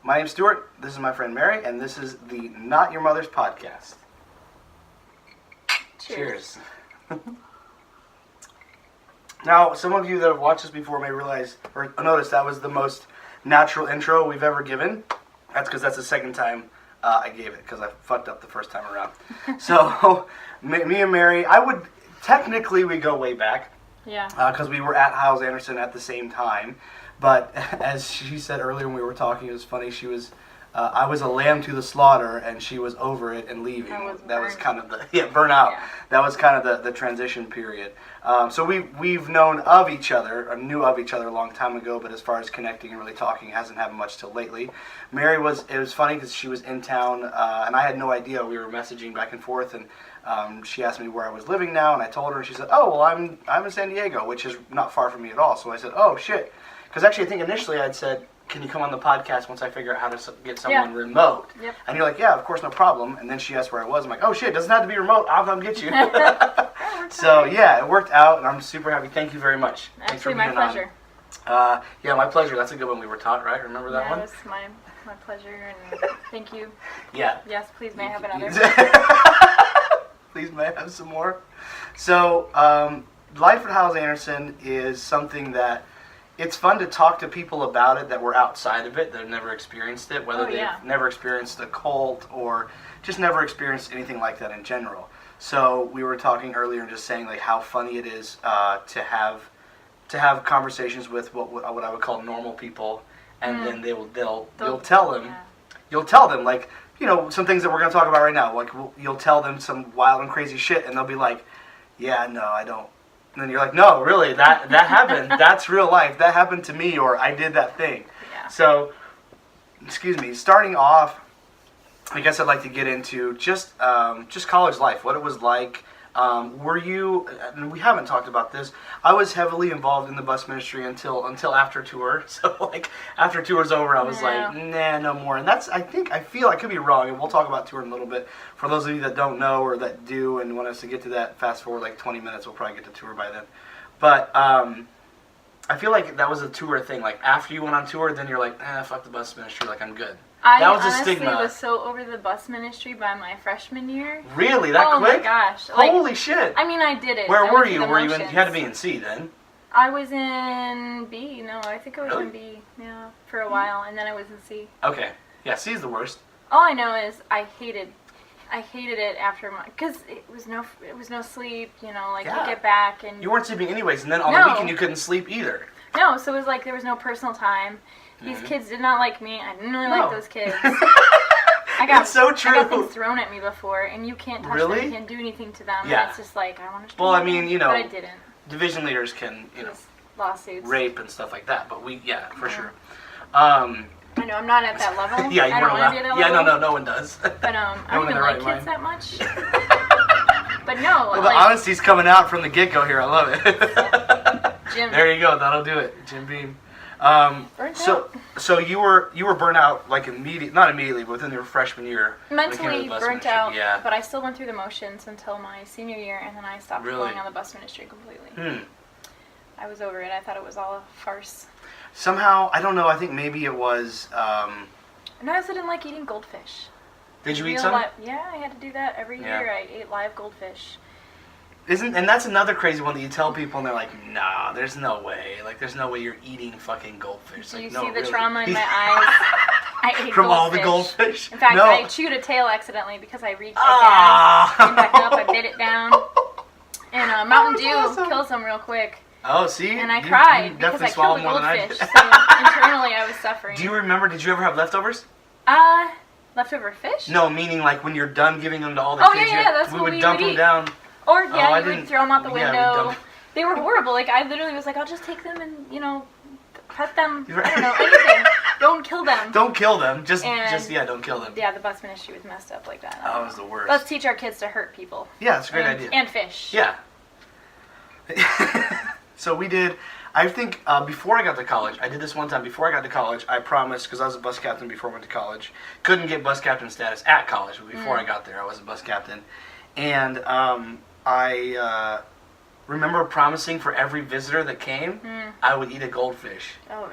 My name's Stuart, this is my friend Mary, and this is the Not Your Mother's podcast. Cheers. Now, some of you that have watched this before may realize, or notice that was the most natural intro we've ever given. That's because that's the second time I gave it, because I fucked up the first time around. So, me and Mary, technically we go way back. Yeah. Because we were at Hyles Anderson at the same time. But as she said earlier when we were talking, it was funny, she was, I was a lamb to the slaughter, and she was over it and leaving. That was kind of the, burn out. Yeah. That was kind of the transition period. So we've known of each other, or knew of each other a long time ago, but as far as connecting and really talking, hasn't happened much till lately. Mary it was funny because she was in town, and I had no idea. We were messaging back and forth, and she asked me where I was living now, and I told her, and she said, oh, well, I'm in San Diego, which is not far from me at all. So I said, oh, shit. Because actually, I think initially I'd said, can you come on the podcast once I figure out how to get someone remote? Yep. And you're like, yeah, of course, no problem. And then she asked where I was. I'm like, oh, shit, doesn't have to be remote. I'll come get you. So, yeah, it worked out, and I'm super happy. Thank you very much. Actually, my pleasure. Yeah, my pleasure. That's a good one we were taught, right? Remember that one? Yeah, it was my pleasure, and thank you. Yeah. Yes, please, may I have another? Please, may I have some more? So, life at Hyles Anderson is something that it's fun to talk to people about it that were outside of it, that have never experienced it, whether they've never experienced a cult or just never experienced anything like that in general. So we were talking earlier and just saying like how funny it is to have conversations with what I would call normal people, and then you'll tell them like, you know, some things that we're going to talk about right now. Like you'll tell them some wild and crazy shit, and they'll be like, yeah, no, I don't. And then you're like, no, really, that happened. That's real life. That happened to me, or I did that thing. Yeah. So, starting off, I guess I'd like to get into just college life, what it was like. Were you, and we haven't talked about this, I was heavily involved in the bus ministry until after tour. So, like, after tour's over, I was like, nah, no more. And I feel, I could be wrong, and we'll talk about tour in a little bit. For those of you that don't know or that do and want us to get to that, fast forward like 20 minutes, we'll probably get to tour by then. But I feel like that was a tour thing. Like, after you went on tour, then you're like, fuck the bus ministry, like, I'm good. That was honestly was so over the bus ministry by my freshman year. Really? That quick? Oh my gosh. Holy shit. I mean, I did it. Where were you? You had to be in C then? I was in B. No, I think I was in B, for a while, and then I was in C. Okay. Yeah, C is the worst. All I know is I hated it after because it was no sleep, you get back and... You weren't sleeping anyways, and then on the weekend you couldn't sleep either. No, so it was like there was no personal time. These kids did not like me. I didn't really like those kids. I got things thrown at me before, and you can't touch them. You can't do anything to them. Yeah. And it's just like, I want to. Well, I mean, but I didn't. Division leaders can, lawsuits, rape and stuff like that. But for sure. I know I'm not at that level. Yeah, I don't want to be at that level. Yeah, no one does. But I don't even like kids that much. But no. Well, the honesty's coming out from the get-go here. I love it. Jim. There you go. That'll do it. Jim Beam. So you were burnt out like not immediately, but within your freshman year. Mentally burnt out, but I still went through the motions until my senior year, and then I stopped going on the bus ministry completely. I was over it. I thought it was all a farce. Somehow, I don't know, I think maybe it was... No, I also didn't like eating goldfish. Did you eat some? Yeah, I had to do that every year. I ate live goldfish. And that's another crazy one that you tell people and they're like, nah, there's no way. Like, there's no way you're eating fucking goldfish. Do you see the trauma in my eyes? I ate from all the goldfish? In fact, I chewed a tail accidentally because I reached it down, came back up, I bit it down. And Mountain Dew kills them real quick. Oh, see? And I cried because I killed a goldfish. So internally I was suffering. Do you remember, did you ever have leftovers? Leftover fish? No, meaning like when you're done giving them to all the kids, that's what we would dump them down. Or, you would throw them out the window. They were horrible. Like, I literally was like, I'll just take them and, pet them. I don't know, anything. Don't kill them. Don't kill them. Just don't kill them. Yeah, the bus ministry was messed up like that. That was the worst. Let's teach our kids to hurt people. Yeah, that's a great idea. And fish. Yeah. So we did, I think, before I got to college, I did this one time. Before I got to college, I promised, because I was a bus captain before I went to college, couldn't get bus captain status at college, but before I got there, I was a bus captain. And I remember promising for every visitor that came, I would eat a goldfish. Oh,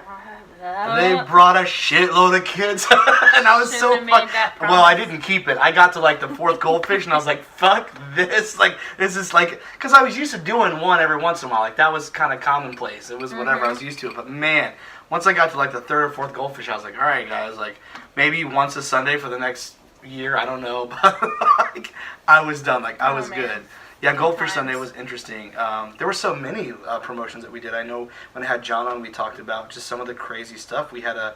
they brought a shitload of kids, and I was so fucked. Well, I didn't keep it. I got to like the 4th goldfish, and I was like, "Fuck this!" Like this is like, because I was used to doing one every once in a while. Like that was kind of commonplace. It was whatever I was used to. But man, once I got to like the 3rd or 4th goldfish, I was like, "All right, guys, like maybe once a Sunday for the next year. I don't know." But like, I was done. Like I was good. Yeah, Goldfish Sunday was interesting. There were so many promotions that we did. I know when I had John on, we talked about just some of the crazy stuff. We had a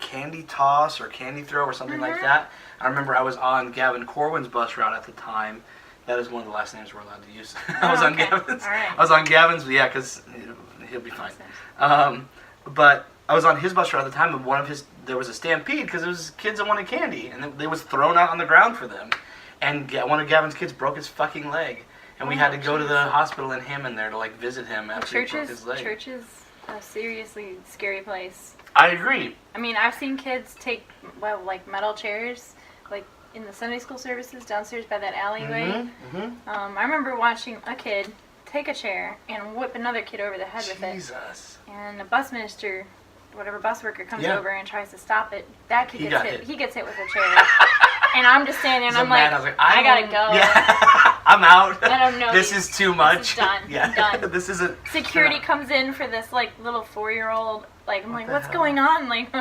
candy toss or candy throw or something like that. I remember I was on Gavin Corwin's bus route at the time. That is one of the last names we're allowed to use. I was on Gavin's. Right. I was on Gavin's, yeah, because he'll be fine. But I was on his bus route at the time, and there was a stampede because it was kids that wanted candy, and they was thrown out on the ground for them. And one of Gavin's kids broke his fucking leg. And we had to go to the hospital and him in there to like visit him after he broke his leg. Church is a seriously scary place. I agree. I mean, I've seen kids take, like metal chairs, like in the Sunday school services downstairs by that alleyway. I remember watching a kid take a chair and whip another kid over the head with it. Jesus. And a bus minister, whatever bus worker, comes over and tries to stop it. That kid gets hit. He gets hit with a chair. And I'm just standing there, and I'm like, I gotta go. Yeah. I'm out. I don't know. This is too much. This is done. Yeah. Done. This isn't. Security comes in for this like little 4-year-old. Like I'm like, what's going on? Like,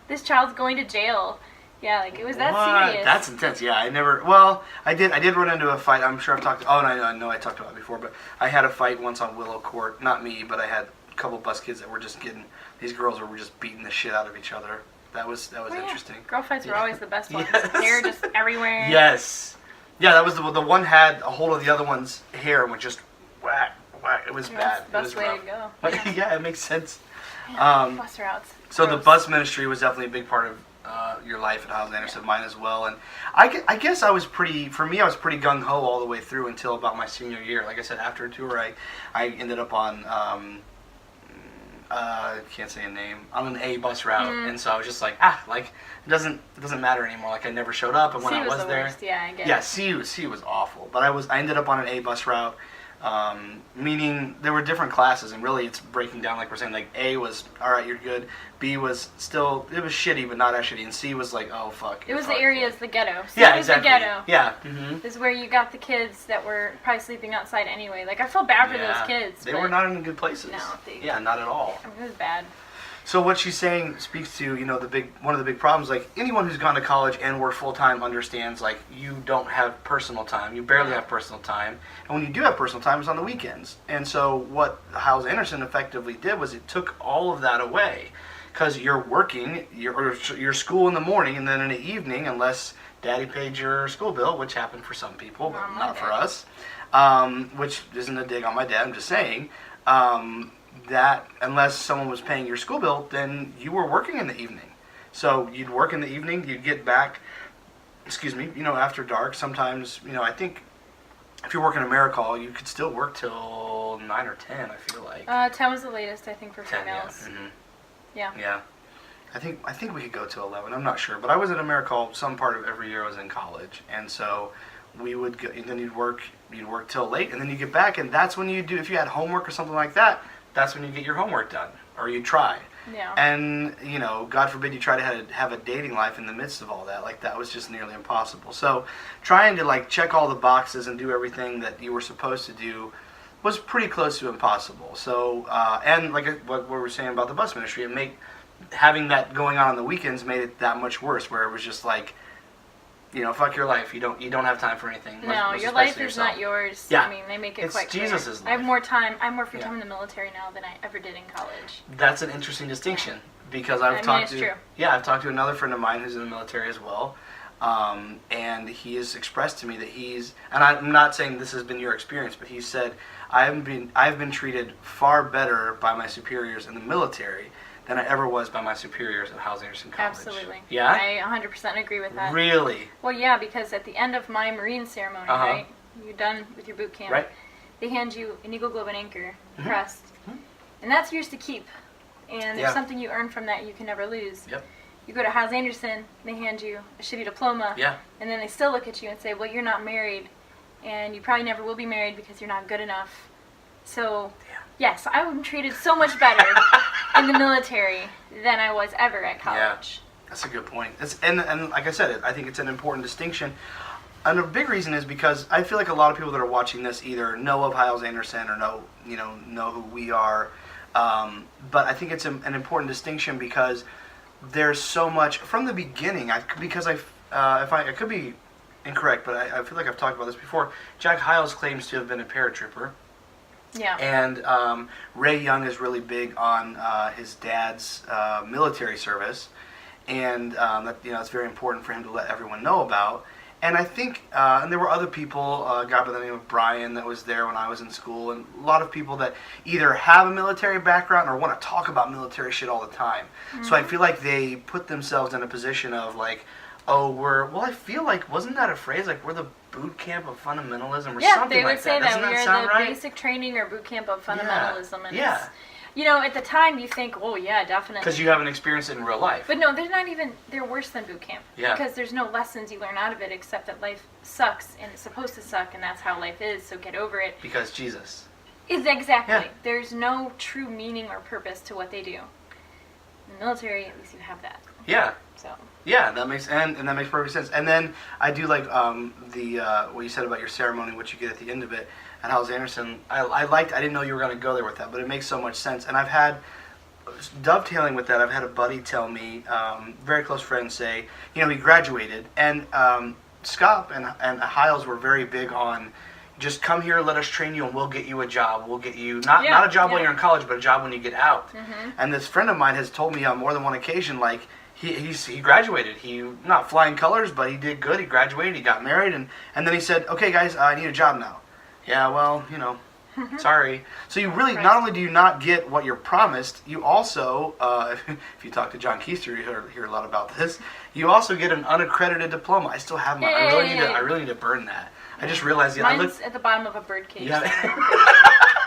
this child's going to jail. Yeah, like it was that serious. That's intense. Yeah, I never. Well, I did run into a fight. I'm sure I've talked. I know I talked about it before, but I had a fight once on Willow Court. Not me, but I had a couple bus kids that were just getting. These girls were just beating the shit out of each other. That was interesting. Girl fights were always the best ones. Hair just everywhere. Yes. Yeah, that was the one had a hold of the other one's hair and would just whack. It was bad. That's the best way to go. Yeah, it makes sense. Bus routes. So the bus ministry was definitely a big part of your life at Hyles Anderson, mine as well. And I guess I was pretty gung ho all the way through until about my senior year. Like I said, after a tour, I ended up on. Can't say a name, on an A bus route, and so I was just like, it doesn't matter anymore. Like I never showed up, and when I was there, worst. Yeah, I get it. C was awful, but I ended up on an A bus route, meaning there were different classes, and really it's breaking down like we're saying. Like A was all right, you're good. B was still, it was shitty, but not as shitty, and C was like, oh fuck. It was the areas, the ghetto. C yeah, was exactly. The ghetto. Yeah. Is where you got the kids that were probably sleeping outside anyway. Like I felt bad for those kids. They were not in good places. No, not at all. It was bad. So what she's saying speaks to, one of the big problems. Like anyone who's gone to college and worked full time understands, like you don't have personal time. You barely have personal time, and when you do have personal time, it's on the weekends. And so what Hyles Anderson effectively did was it took all of that away, because you're working your school in the morning, and then in the evening, unless Daddy paid your school bill, which happened for some people, but not for us. Which isn't a dig on my dad. I'm just saying. That unless someone was paying your school bill, then you were working in the evening. So you'd work in the evening, you'd get back, after dark. Sometimes, I think if you're working in AmeriCall, you could still work till 9 or 10, I feel like. 10 was the latest, I think, for 10, females. Yeah. Yeah. I think we could go to 11. I'm not sure. But I was at AmeriCall some part of every year I was in college. And so we would go, and then you'd work till late, and then you get back, and that's when you do, if you had homework or something like that, that's when you get your homework done, or you try. Yeah. And, God forbid you try to have a dating life in the midst of all that. Like, that was just nearly impossible. So, trying to, check all the boxes and do everything that you were supposed to do was pretty close to impossible. So, and like what we were saying about the bus ministry, having that going on the weekends made it that much worse, where it was just like, fuck your life. You don't have time for anything. No, your life is not yours. Yeah. I mean, they make it quite clear. It's Jesus' life. I have more time. I have more free time in the military now than I ever did in college. That's an interesting distinction, because I've talked to another friend of mine who's in the military as well, and he has expressed to me that and I'm not saying this has been your experience, but he said, I've been treated far better by my superiors in the military than I ever was by my superiors at Hyles Anderson College. Absolutely. Yeah? I 100% agree with that. Really? Well, yeah, because at the end of my Marine ceremony, right, you're done with your boot camp, right, they hand you an Eagle Globe and Anchor crest, and that's yours to keep. And there's something you earn from that you can never lose. Yep. You go to Hyles Anderson, they hand you a shitty diploma, yeah, and then they still look at you and say, well, you're not married, and you probably never will be married because you're not good enough. So, yes, I'm treated so much better in the military than I was ever at college. Yeah, that's a good point. And like I said, I think it's an important distinction. And a big reason is because I feel like a lot of people that are watching this either know of Hyles-Anderson or know who we are. But I think it's an important distinction because there's so much from the beginning. I could be incorrect, but I feel like I've talked about this before. Jack Hyles claims to have been a paratrooper. Yeah. And Ray Young is really big on his dad's military service, and it's very important for him to let everyone know about. And I think, and there were other people, a guy by the name of Brian that was there when I was in school, and a lot of people that either have a military background or want to talk about military shit all the time. Mm-hmm. So I feel like they put themselves in a position of like, I feel like, wasn't that a phrase? Like, we're the boot camp of fundamentalism or something like that. Yeah, they would say that. Doesn't We that are sound the right? basic training or boot camp of fundamentalism. Yeah. And at the time you think, oh yeah, definitely. Because you haven't experienced it in real life. But no, they're worse than boot camp. Yeah. Because there's no lessons you learn out of it except that life sucks and it's supposed to suck and that's how life is, so get over it. Because Jesus. Exactly. Yeah. There's no true meaning or purpose to what they do. In the military, at least you have that. Yeah. So. Yeah, that makes perfect sense. And then I do like what you said about your ceremony, what you get at the end of it, and Hyles-Anderson. I didn't know you were going to go there with that, but it makes so much sense. And I've had, dovetailing with that, I've had a buddy tell me, very close friend say, he graduated, and Scott and Hyles were very big on, just come here, let us train you, and we'll get you a job. We'll get you, not a job while you're in college, but a job when you get out. Mm-hmm. And this friend of mine has told me on more than one occasion, like, he graduated. He, not flying colors, but he did good. He graduated, he got married, and then he said, okay guys, I need a job now. Yeah, well, sorry. So you really, not only do you not get what you're promised, you also, if you talk to John Keister, you hear a lot about this, you also get an unaccredited diploma. I still have mine. I really need to burn that. I just realized, mine's at the bottom of a birdcage. Yeah.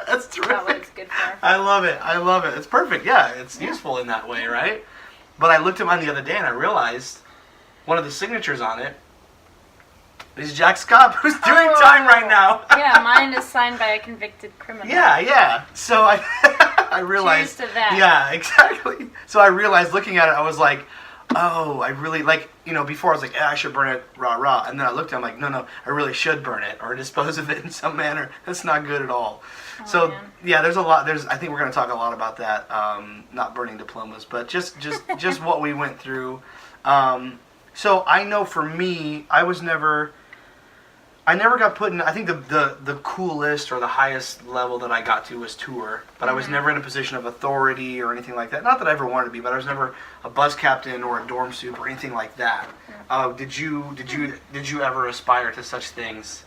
That's terrific. That's what it's good for. I love it. It's perfect. Yeah, it's useful in that way, right? But I looked at mine the other day and I realized one of the signatures on it is Jack Scott, who's doing time right now. Yeah, mine is signed by a convicted criminal. Yeah. So I realized. Cheers to that. Yeah, exactly. So I realized looking at it, I was like, oh, I really, before I was like, I should burn it, rah. And then I looked at it, I'm like, no, I really should burn it or dispose of it in some manner. That's not good at all. Oh, so, man. Yeah, there's a lot, I think we're going to talk a lot about that, not burning diplomas, but just what we went through. So I know for me, I never got put in, I think the coolest or the highest level that I got to was tour, but I was never in a position of authority or anything like that. Not that I ever wanted to be, but I was never a bus captain or a dorm soup or anything like that. Did you ever aspire to such things?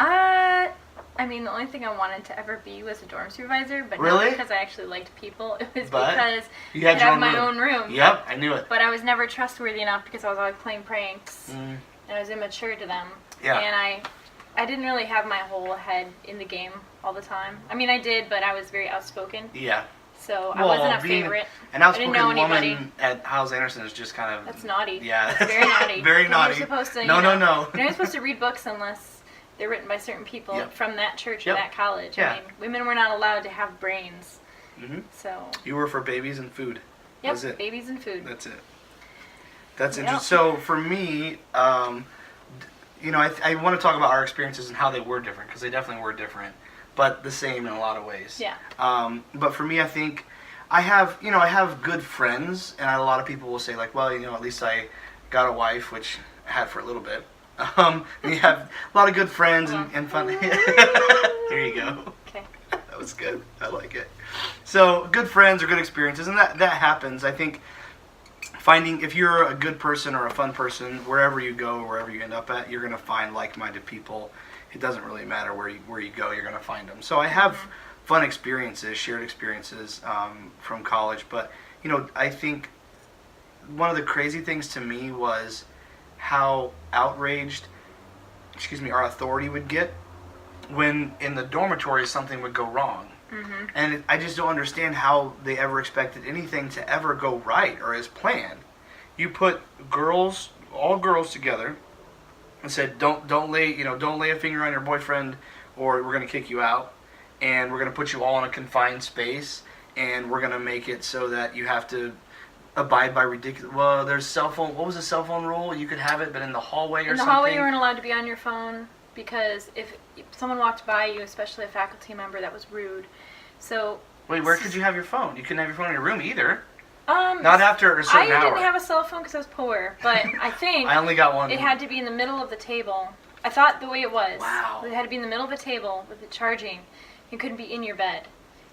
The only thing I wanted to ever be was a dorm supervisor, but really? Not because I actually liked people. It was because you had your my own room. Yep, I knew it. But I was never trustworthy enough because I was always playing pranks, and I was immature to them. Yeah. And I didn't really have my whole head in the game all the time. I did, but I was very outspoken. Yeah. So I wasn't a favorite. An outspoken woman at Hyles-Anderson is just kind of... That's naughty. Yeah. That's very naughty. Very naughty. You're supposed to, No. You're not supposed to read books unless they're written by certain people from that church or that college. Yeah. Women were not allowed to have brains. Mm-hmm. So... You were for babies and food. Yep, That's it. babies and food. That's it. That's interesting. So for me... I want to talk about our experiences and how they were different, because they definitely were different, but the same in a lot of ways. Yeah. But for me, I think I have good friends, and a lot of people will say, like, well, at least I got a wife, which I had for a little bit. And you have a lot of good friends and fun. Here you go. Okay. That was good. I like it. So good friends or good experiences, and that happens. I think finding, if you're a good person or a fun person, wherever you go, wherever you end up at, you're going to find like-minded people. It doesn't really matter where you go, you're going to find them. So I have fun experiences, shared experiences from college. But, I think one of the crazy things to me was how outraged, our authority would get when in the dormitory something would go wrong. Mm-hmm. And I just don't understand how they ever expected anything to ever go right or as planned. You put all girls together and said, don't lay a finger on your boyfriend or we're going to kick you out, and we're going to put you all in a confined space, and we're going to make it so that you have to abide by ridiculous. Well, there's cell phone. What was the cell phone rule? You could have it, but in the hallway or something. In the hallway, you weren't allowed to be on your phone because if someone walked by you, especially a faculty member, that was rude. So. Wait, where could you have your phone? You couldn't have your phone in your room either. Not after a certain hour. I didn't have a cell phone because I was poor, but I think I only got one. It had to be in the middle of the table. I thought the way it was. Wow. It had to be in the middle of the table with it charging. You couldn't be in your bed.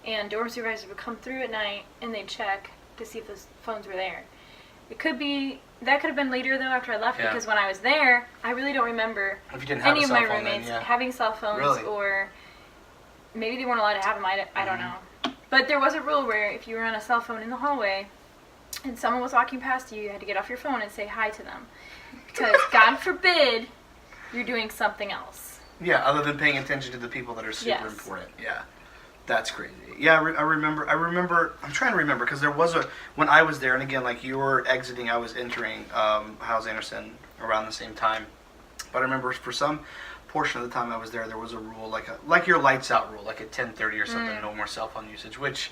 And dorm supervisors would come through at night and they'd check to see if those phones were there. That could have been later though after I left because when I was there, I really don't remember any of my roommates having cell phones or maybe they weren't allowed to have them. I don't know. But there was a rule where if you were on a cell phone in the hallway and someone was walking past you, you had to get off your phone and say hi to them. Because God forbid you're doing something else. Yeah, other than paying attention to the people that are super important. Yeah. That's crazy. Yeah, I remember, I'm trying to remember, because there was when I was there, and again, like you were exiting, I was entering House Anderson around the same time. But I remember for some portion of the time I was there was a rule, like your lights out rule, like at 10:30 or something, no more cell phone usage, which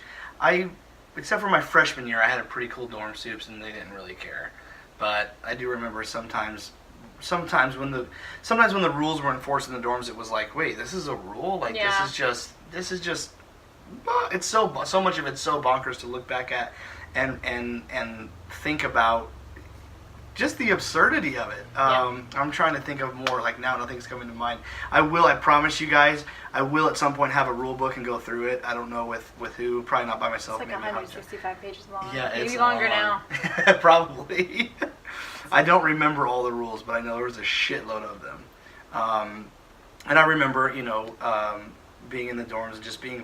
except for my freshman year, I had a pretty cool dorm soups, and they didn't really care. But I do remember sometimes when the rules were enforced in the dorms, it was like, wait, this is a rule? Like, this is just, it's so much of it's so bonkers to look back at and think about just the absurdity of it. I'm trying to think of more, like now nothing's coming to mind. I promise you guys, I will at some point have a rule book and go through it. I don't know with who, probably not by myself. It's like 165 pages long. Yeah, maybe it's longer now. Probably. I don't remember all the rules, but I know there was a shitload of them. And I remember, being in the dorms and just being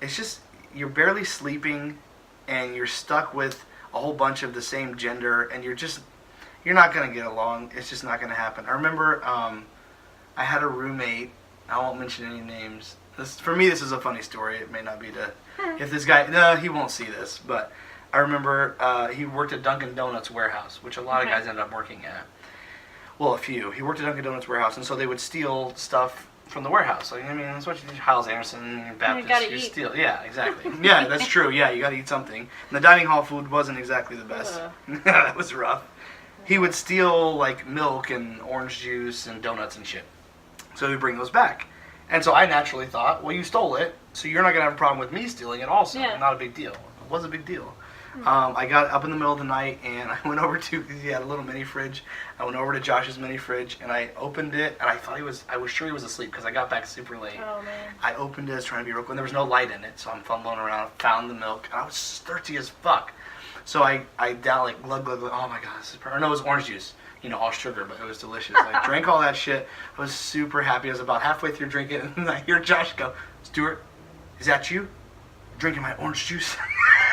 it's just, you're barely sleeping and you're stuck with a whole bunch of the same gender and you're not going to get along. It's just not going to happen. I remember I had a roommate, I won't mention any names. For me, this is a funny story. It may not be if this guy, no, he won't see this, but I remember he worked at Dunkin' Donuts warehouse, which a lot of guys end up working at. Well, a few. He worked at Dunkin' Donuts warehouse, and so they would steal stuff from the warehouse. Like, I mean, that's what you do. Hyles Anderson, Baptist, you steal. Yeah, exactly. Yeah, that's true. Yeah, you got to eat something. And the dining hall food wasn't exactly the best. That was rough. He would steal like milk and orange juice and donuts and shit. So he'd bring those back. And so I naturally thought, well, you stole it, so you're not gonna have a problem with me stealing it also. Yeah. Not a big deal. It was a big deal. I got up in the middle of the night and I went over to, he had a little mini fridge. I went over to Josh's mini fridge and I opened it and I was sure he was asleep because I got back super late. Oh man. I opened it, I was trying to be real quick, and there was no light in it, so I'm fumbling around, found the milk, and I was thirsty as fuck. So I down like glug glug glug, oh my god, this is perfect. No, it was orange juice. All sugar, but it was delicious. I drank all that shit. I was super happy. I was about halfway through drinking it and I hear Josh go, Stuart, is that you? Drinking my orange juice?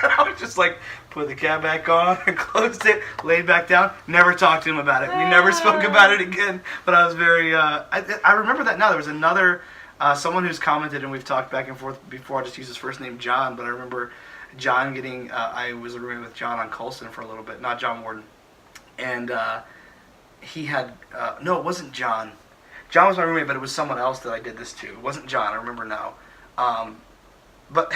I was just like, put the cap back on and closed it, laid back down, never talked to him about it. We never spoke about it again, but I was very, I remember that now. There was another, someone who's commented, and we've talked back and forth before. I just used his first name, John, but I remember John getting, I was a roommate with John on Colston for a little bit, not John Warden, and he had, no, it wasn't John. John was my roommate, but it was someone else that I did this to. It wasn't John, I remember now. But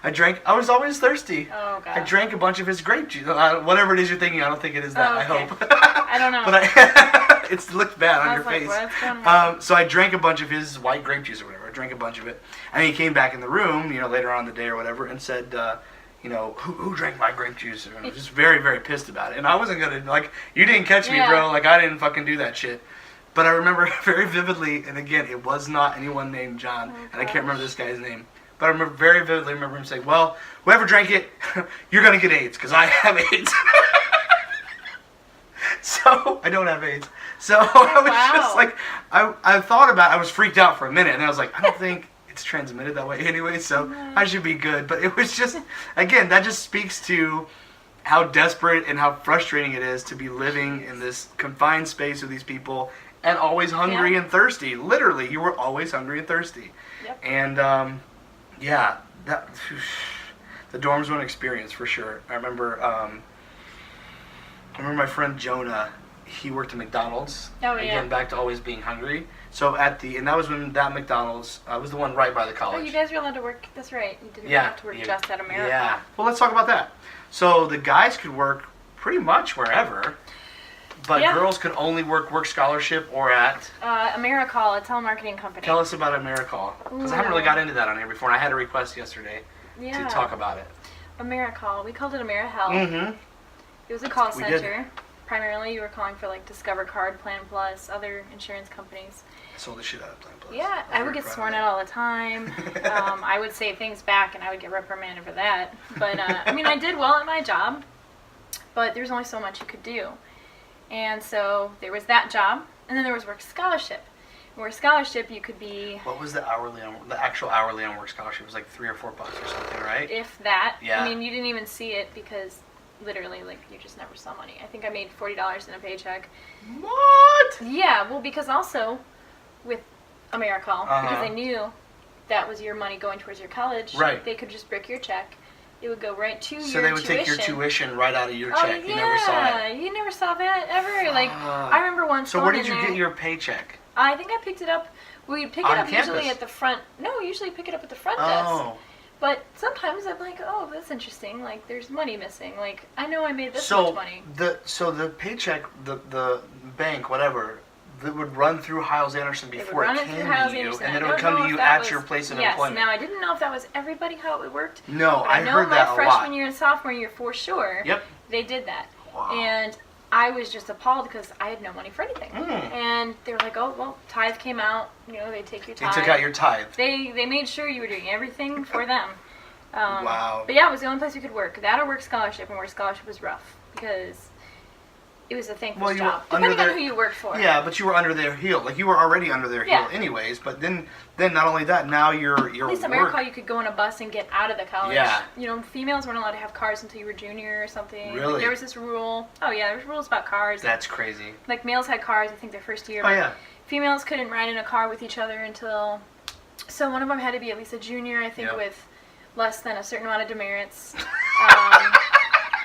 I was always thirsty. Oh, God. I drank a bunch of his grape juice. Whatever it is you're thinking, I don't think it is that, okay. I hope. I don't know. But it looked bad on your face. What's going on? So I drank a bunch of his white grape juice or whatever. I drank a bunch of it. And he came back in the room, later on in the day or whatever, and said, who drank my grape juice? And I was just very, very pissed about it. And I wasn't going to, you didn't catch me, bro. I didn't fucking do that shit. But I remember very vividly, and again, it was not anyone named John, and I can't remember this guy's name. But I remember very vividly him saying, well, whoever drank it, you're going to get AIDS, because I have AIDS. So, I don't have AIDS. So, I was just like, I thought about it, I was freaked out for a minute, and then I was like, I don't think it's transmitted that way anyway, so I should be good. But it was just, again, that just speaks to how desperate and how frustrating it is to be living in this confined space with these people and always hungry and thirsty. Literally, you were always hungry and thirsty. Yep. And, the dorms were an experience for sure. I remember my friend Jonah, he worked at McDonald's. Oh, Again, back to always being hungry. So and that was when that McDonald's was the one right by the college. Oh, you guys were allowed to work. That's right. You didn't have to work just at America. Yeah. Well, let's talk about that. So the guys could work pretty much wherever, but girls could only work scholarship or at AmeriCall, a telemarketing company. Tell us about AmeriCall, because I haven't really got into that on here before, and I had a request yesterday to talk about it. AmeriCall. We called it AmeriHealth. Mm-hmm. It was a call center. Primarily, you were calling for like Discover Card, Plan Plus, other insurance companies. I sold the shit out of Plan Plus. Yeah, I would get sworn at all the time. I would say things back, and I would get reprimanded for that. But I mean, I did well at my job, but there's only so much you could do. And so there was that job, and then there was work scholarship. Work scholarship, you could be. What was the actual hourly on work scholarship? It was like $3 or $4 or something, right? If that. Yeah. I mean, you didn't even see it because literally, like, you just never saw money. I think I made $40 in a paycheck. What? Yeah, well, because also with AmeriCall, because they knew that was your money going towards your college, they could just break your check. It would go right to your tuition. So they would take your tuition right out of your check. Yeah. You never saw it. You never saw that ever. Like, I remember once. So where did you get your paycheck? I think I picked it up. We pick it up usually at the front. No, we usually pick it up at the front desk. But sometimes I'm like, oh, that's interesting. Like, there's money missing. Like, I know I made this much money. So the paycheck, the bank, whatever, that would run through Hyles-Anderson before it came to you, and then it would come to you at your place of employment. Yes. Now I didn't know if that was everybody how it worked. No, I heard that a lot. I know my freshman year and sophomore year for sure. Yep. They did that. Wow. And I was just appalled because I had no money for anything. And they were like, oh, well, tithe came out. You know, they take your tithe. They took out your tithe. They made sure you were doing everything for them. Wow. But yeah, it was the only place you could work. That or work scholarship, and work scholarship was rough because it was a thankless job. Depending on who you worked for. Yeah, but you were under their heel. Like, you were already under their heel anyways, but then not only that, now you're at least AmeriCall, you could go on a bus and get out of the college. Yeah. You know, females weren't allowed to have cars until you were junior or something. Really? Like, there was this rule. Oh, yeah, there was rules about cars. That's crazy. Like, males had cars, I think, their first year. Oh, yeah. Females couldn't ride in a car with each other until... So one of them had to be at least a junior, I think, with less than a certain amount of demerits.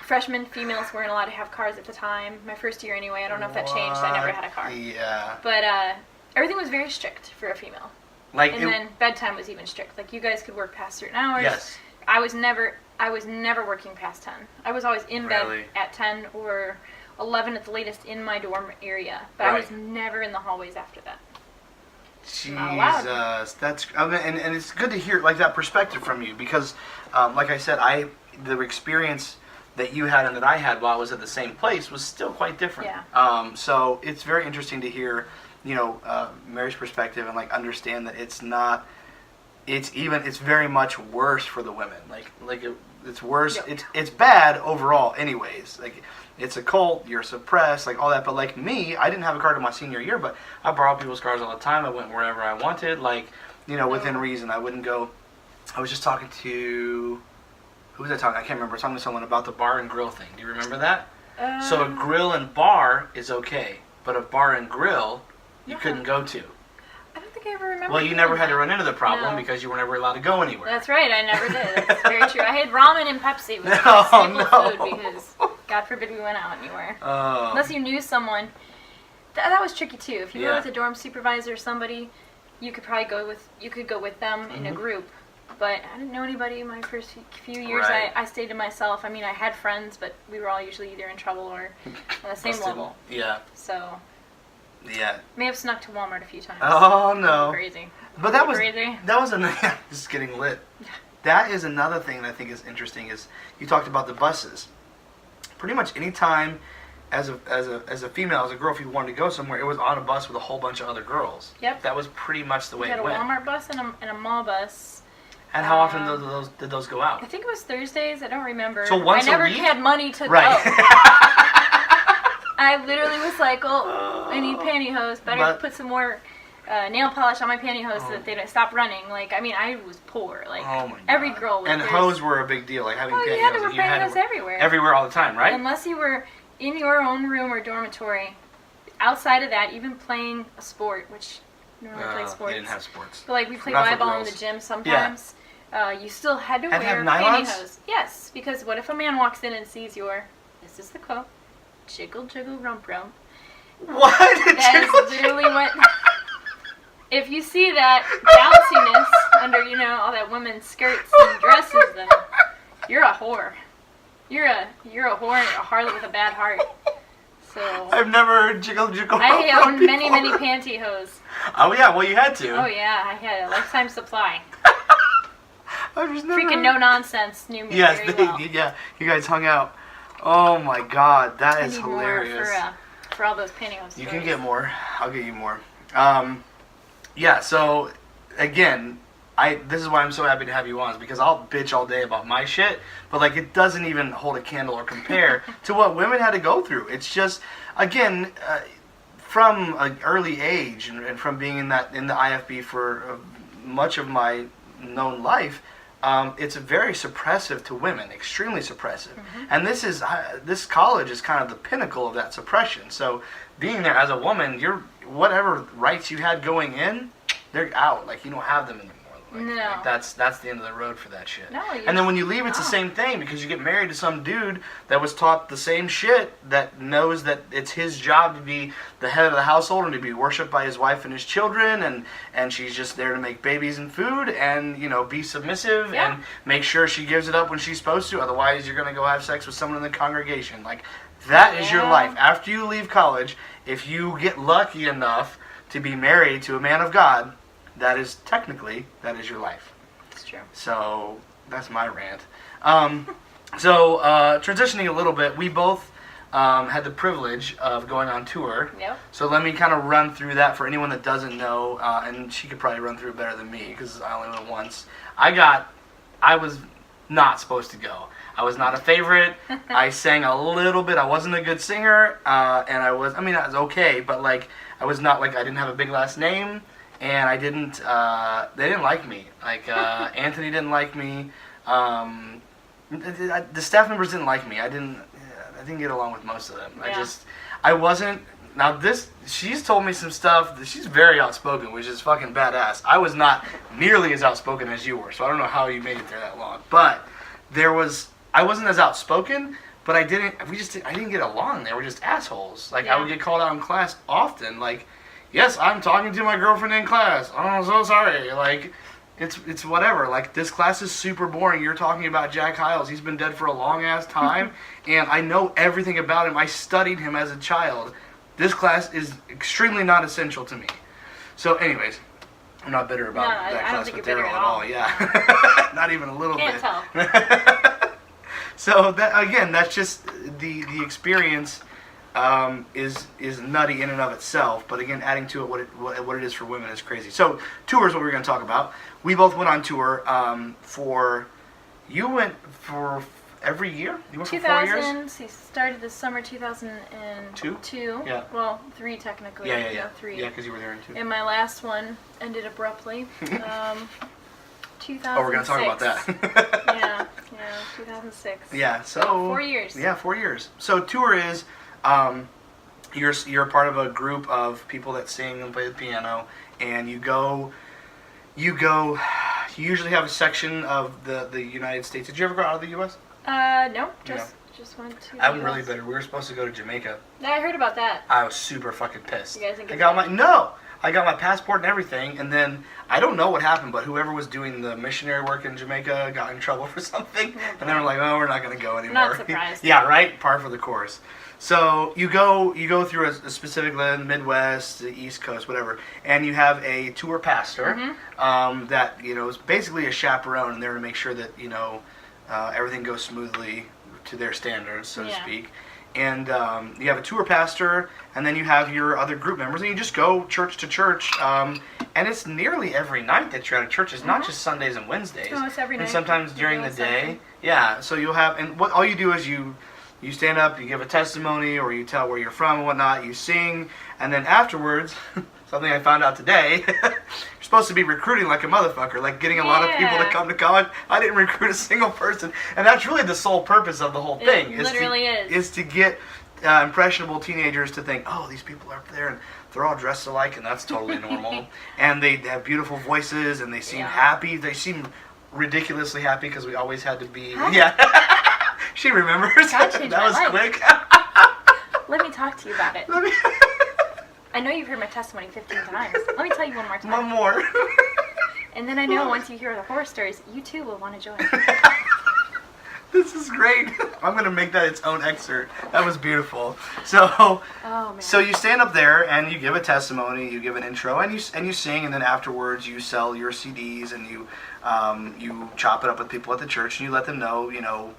Freshmen females weren't allowed to have cars at the time. My first year anyway. I don't know if that changed. I never had a car. Yeah. But everything was very strict for a female. Then bedtime was even strict. Like, you guys could work past certain hours. Yes. I was never working past 10. I was always in bed at 10 or 11 at the latest in my dorm area. But I was never in the hallways after that. Jesus, that's and it's good to hear like that perspective from you because, like I said, the experience that you had and that I had while I was at the same place was still quite different. Yeah. So it's very interesting to hear, Mary's perspective and like understand that it's not. It's very much worse for the women. It's worse. Yep. It's bad overall, anyways. Like. It's a cult, you're suppressed, like all that. But like me, I didn't have a car in my senior year, but I borrowed people's cars all the time. I went wherever I wanted, within reason. I wouldn't go. I was just talking to, who was I talking? I can't remember. I was talking to someone about the bar and grill thing. Do you remember that? So a grill and bar is okay, but a bar and grill you couldn't go to. I don't think I ever remember. Well, you never had to run into the problem because you were never allowed to go anywhere. That's right. I never did. That's very true. I had ramen and Pepsi with food because God forbid we went out anywhere. Unless you knew someone. That was tricky too. If you were with a dorm supervisor or somebody, you could probably go with them in a group. But I didn't know anybody in my first few years. I stayed to myself. I mean, I had friends, but we were all usually either in trouble or on the same level. Yeah. So. Yeah. May have snuck to Walmart a few times. Oh no. Crazy. But that was just getting lit. That is another thing that I think is interesting is you talked about the buses. Pretty much any time as a female, as a girl, if you wanted to go somewhere, it was on a bus with a whole bunch of other girls. Yep. That was pretty much the way it went. We had a Walmart bus and a mall bus. And how often did those go out? I think it was Thursdays. I don't remember. So once a week? I never had money to go. I literally was like, oh, I need pantyhose. Better put some more nail polish on my pantyhose so that they don't stop running. Like, I mean, I was poor. Like, every girl was. And hose were a big deal. Like having pantyhose. You had to wear pantyhose everywhere. Everywhere all the time, right? Unless you were in your own room or dormitory. Outside of that, even playing a sport, which you normally play sports. They didn't have sports. But like we played volleyball in the gym sometimes. You still had to wear pantyhose. Yes, because what if a man walks in and sees this is the quote, jiggle, jiggle, rump, rump. What? That is literally what... If you see that bounciness under, all that women's skirts and dresses, then you're a whore. You're a whore and a harlot with a bad heart. So I've never heard jiggle. I own many pantyhose. Oh yeah, well you had to. Oh yeah, I had a lifetime supply. I've just never freaking no nonsense knew me very well. Yeah, you guys hung out. Oh my God, that is hilarious. For all those pantyhose. You can get more. I'll get you more. Yeah. So again, this is why I'm so happy to have you on, is because I'll bitch all day about my shit, but like it doesn't even hold a candle or compare to what women had to go through. It's just, again, from an early age and from being in the IFB for much of my known life, it's very suppressive to women, extremely suppressive. Mm-hmm. And this college is kind of the pinnacle of that suppression. So being there as a woman, whatever rights you had going in, they're out. Like you don't have them anymore. Like that's the end of the road for that shit. No, and then when you leave, it's the same thing, because you get married to some dude that was taught the same shit, that knows that it's his job to be the head of the household and to be worshipped by his wife and his children, and she's just there to make babies and food and be submissive and make sure she gives it up when she's supposed to. Otherwise, you're gonna go have sex with someone in the congregation. Like that is your life. After you leave college, if you get lucky enough to be married to a man of God, that is your life. It's true. So that's my rant. Transitioning a little bit, we both had the privilege of going on tour. Yep. So let me kind of run through that for anyone that doesn't know, and she could probably run through it better than me because I only went once. I was not supposed to go. I was not a favorite. I sang a little bit. I wasn't a good singer, and I was okay, but like I was not, like, I didn't have a big last name. And I didn't, they didn't like me. Like, Anthony didn't like me. The staff members didn't like me. I didn't get along with most of them. Yeah. I wasn't, she's told me some stuff. She's very outspoken, which is fucking badass. I was not nearly as outspoken as you were, so I don't know how you made it there that long. But I wasn't as outspoken, but I didn't get along. They were just assholes. Like, I would get called out in class often, like, yes, I'm talking to my girlfriend in class. Oh, I'm so sorry. Like, it's whatever. Like, this class is super boring. You're talking about Jack Hyles. He's been dead for a long-ass time, and I know everything about him. I studied him as a child. This class is extremely not essential to me. So, anyways, I'm not bitter about that class material at all. Yeah. Not even a little bit. Can't tell. So, that's just the experience. Is nutty in and of itself, but again, adding to it what it is for women is crazy. So tour is what we're going to talk about. We both went on tour you went for every year? You went for 4 years? He started this summer 2002. Two? Yeah. Well, 3 technically. Yeah. No, 3. Yeah, because you were there in 2. And my last one ended abruptly. 2006. Oh, we're going to talk about that. yeah, 2006. Yeah, so 4 years. Yeah, 4 years. So tour is you're part of a group of people that sing and play the piano, and you usually have a section of the United States. Did you ever go out of the U.S.? No, just went to I'm really bitter. We were supposed to go to Jamaica. Yeah, I heard about that. I was super fucking pissed. You guys didn't get I got my passport and everything, and then I don't know what happened, but whoever was doing the missionary work in Jamaica got in trouble for something, and then we're like, oh, we're not going to go anymore. Not surprised. Yeah, right? Par for the course. So you go through a specific land, Midwest, the East Coast, whatever, and you have a tour pastor that is basically a chaperone, and they're to make sure that everything goes smoothly to their standards, so to speak. And you have a tour pastor, and then you have your other group members, and you just go church to church. And it's nearly every night that you're at a church. It's not just Sundays and Wednesdays. No, it's every night. And sometimes during the day. Yeah, so you'll have, and all you do is you stand up, you give a testimony, or you tell where you're from and whatnot, you sing, and then afterwards, something I found out today, you're supposed to be recruiting like a motherfucker, like getting a lot of people to come to college. I didn't recruit a single person, and that's really the sole purpose of the whole thing. It literally is to get impressionable teenagers to think, oh, these people are up there, and they're all dressed alike, and that's totally normal, and they have beautiful voices, and they seem happy. They seem ridiculously happy, because we always had to be, She remembers. That was quick. Let me talk to you about it. I know you've heard my testimony 15 times. Let me tell you one more time. One more. And then I know once you hear the horror stories, you too will want to join. This is great. I'm going to make that its own excerpt. That was beautiful. So, so you stand up there and you give a testimony, you give an intro, and you sing, and then afterwards you sell your CDs and you chop it up with people at the church and you let them know,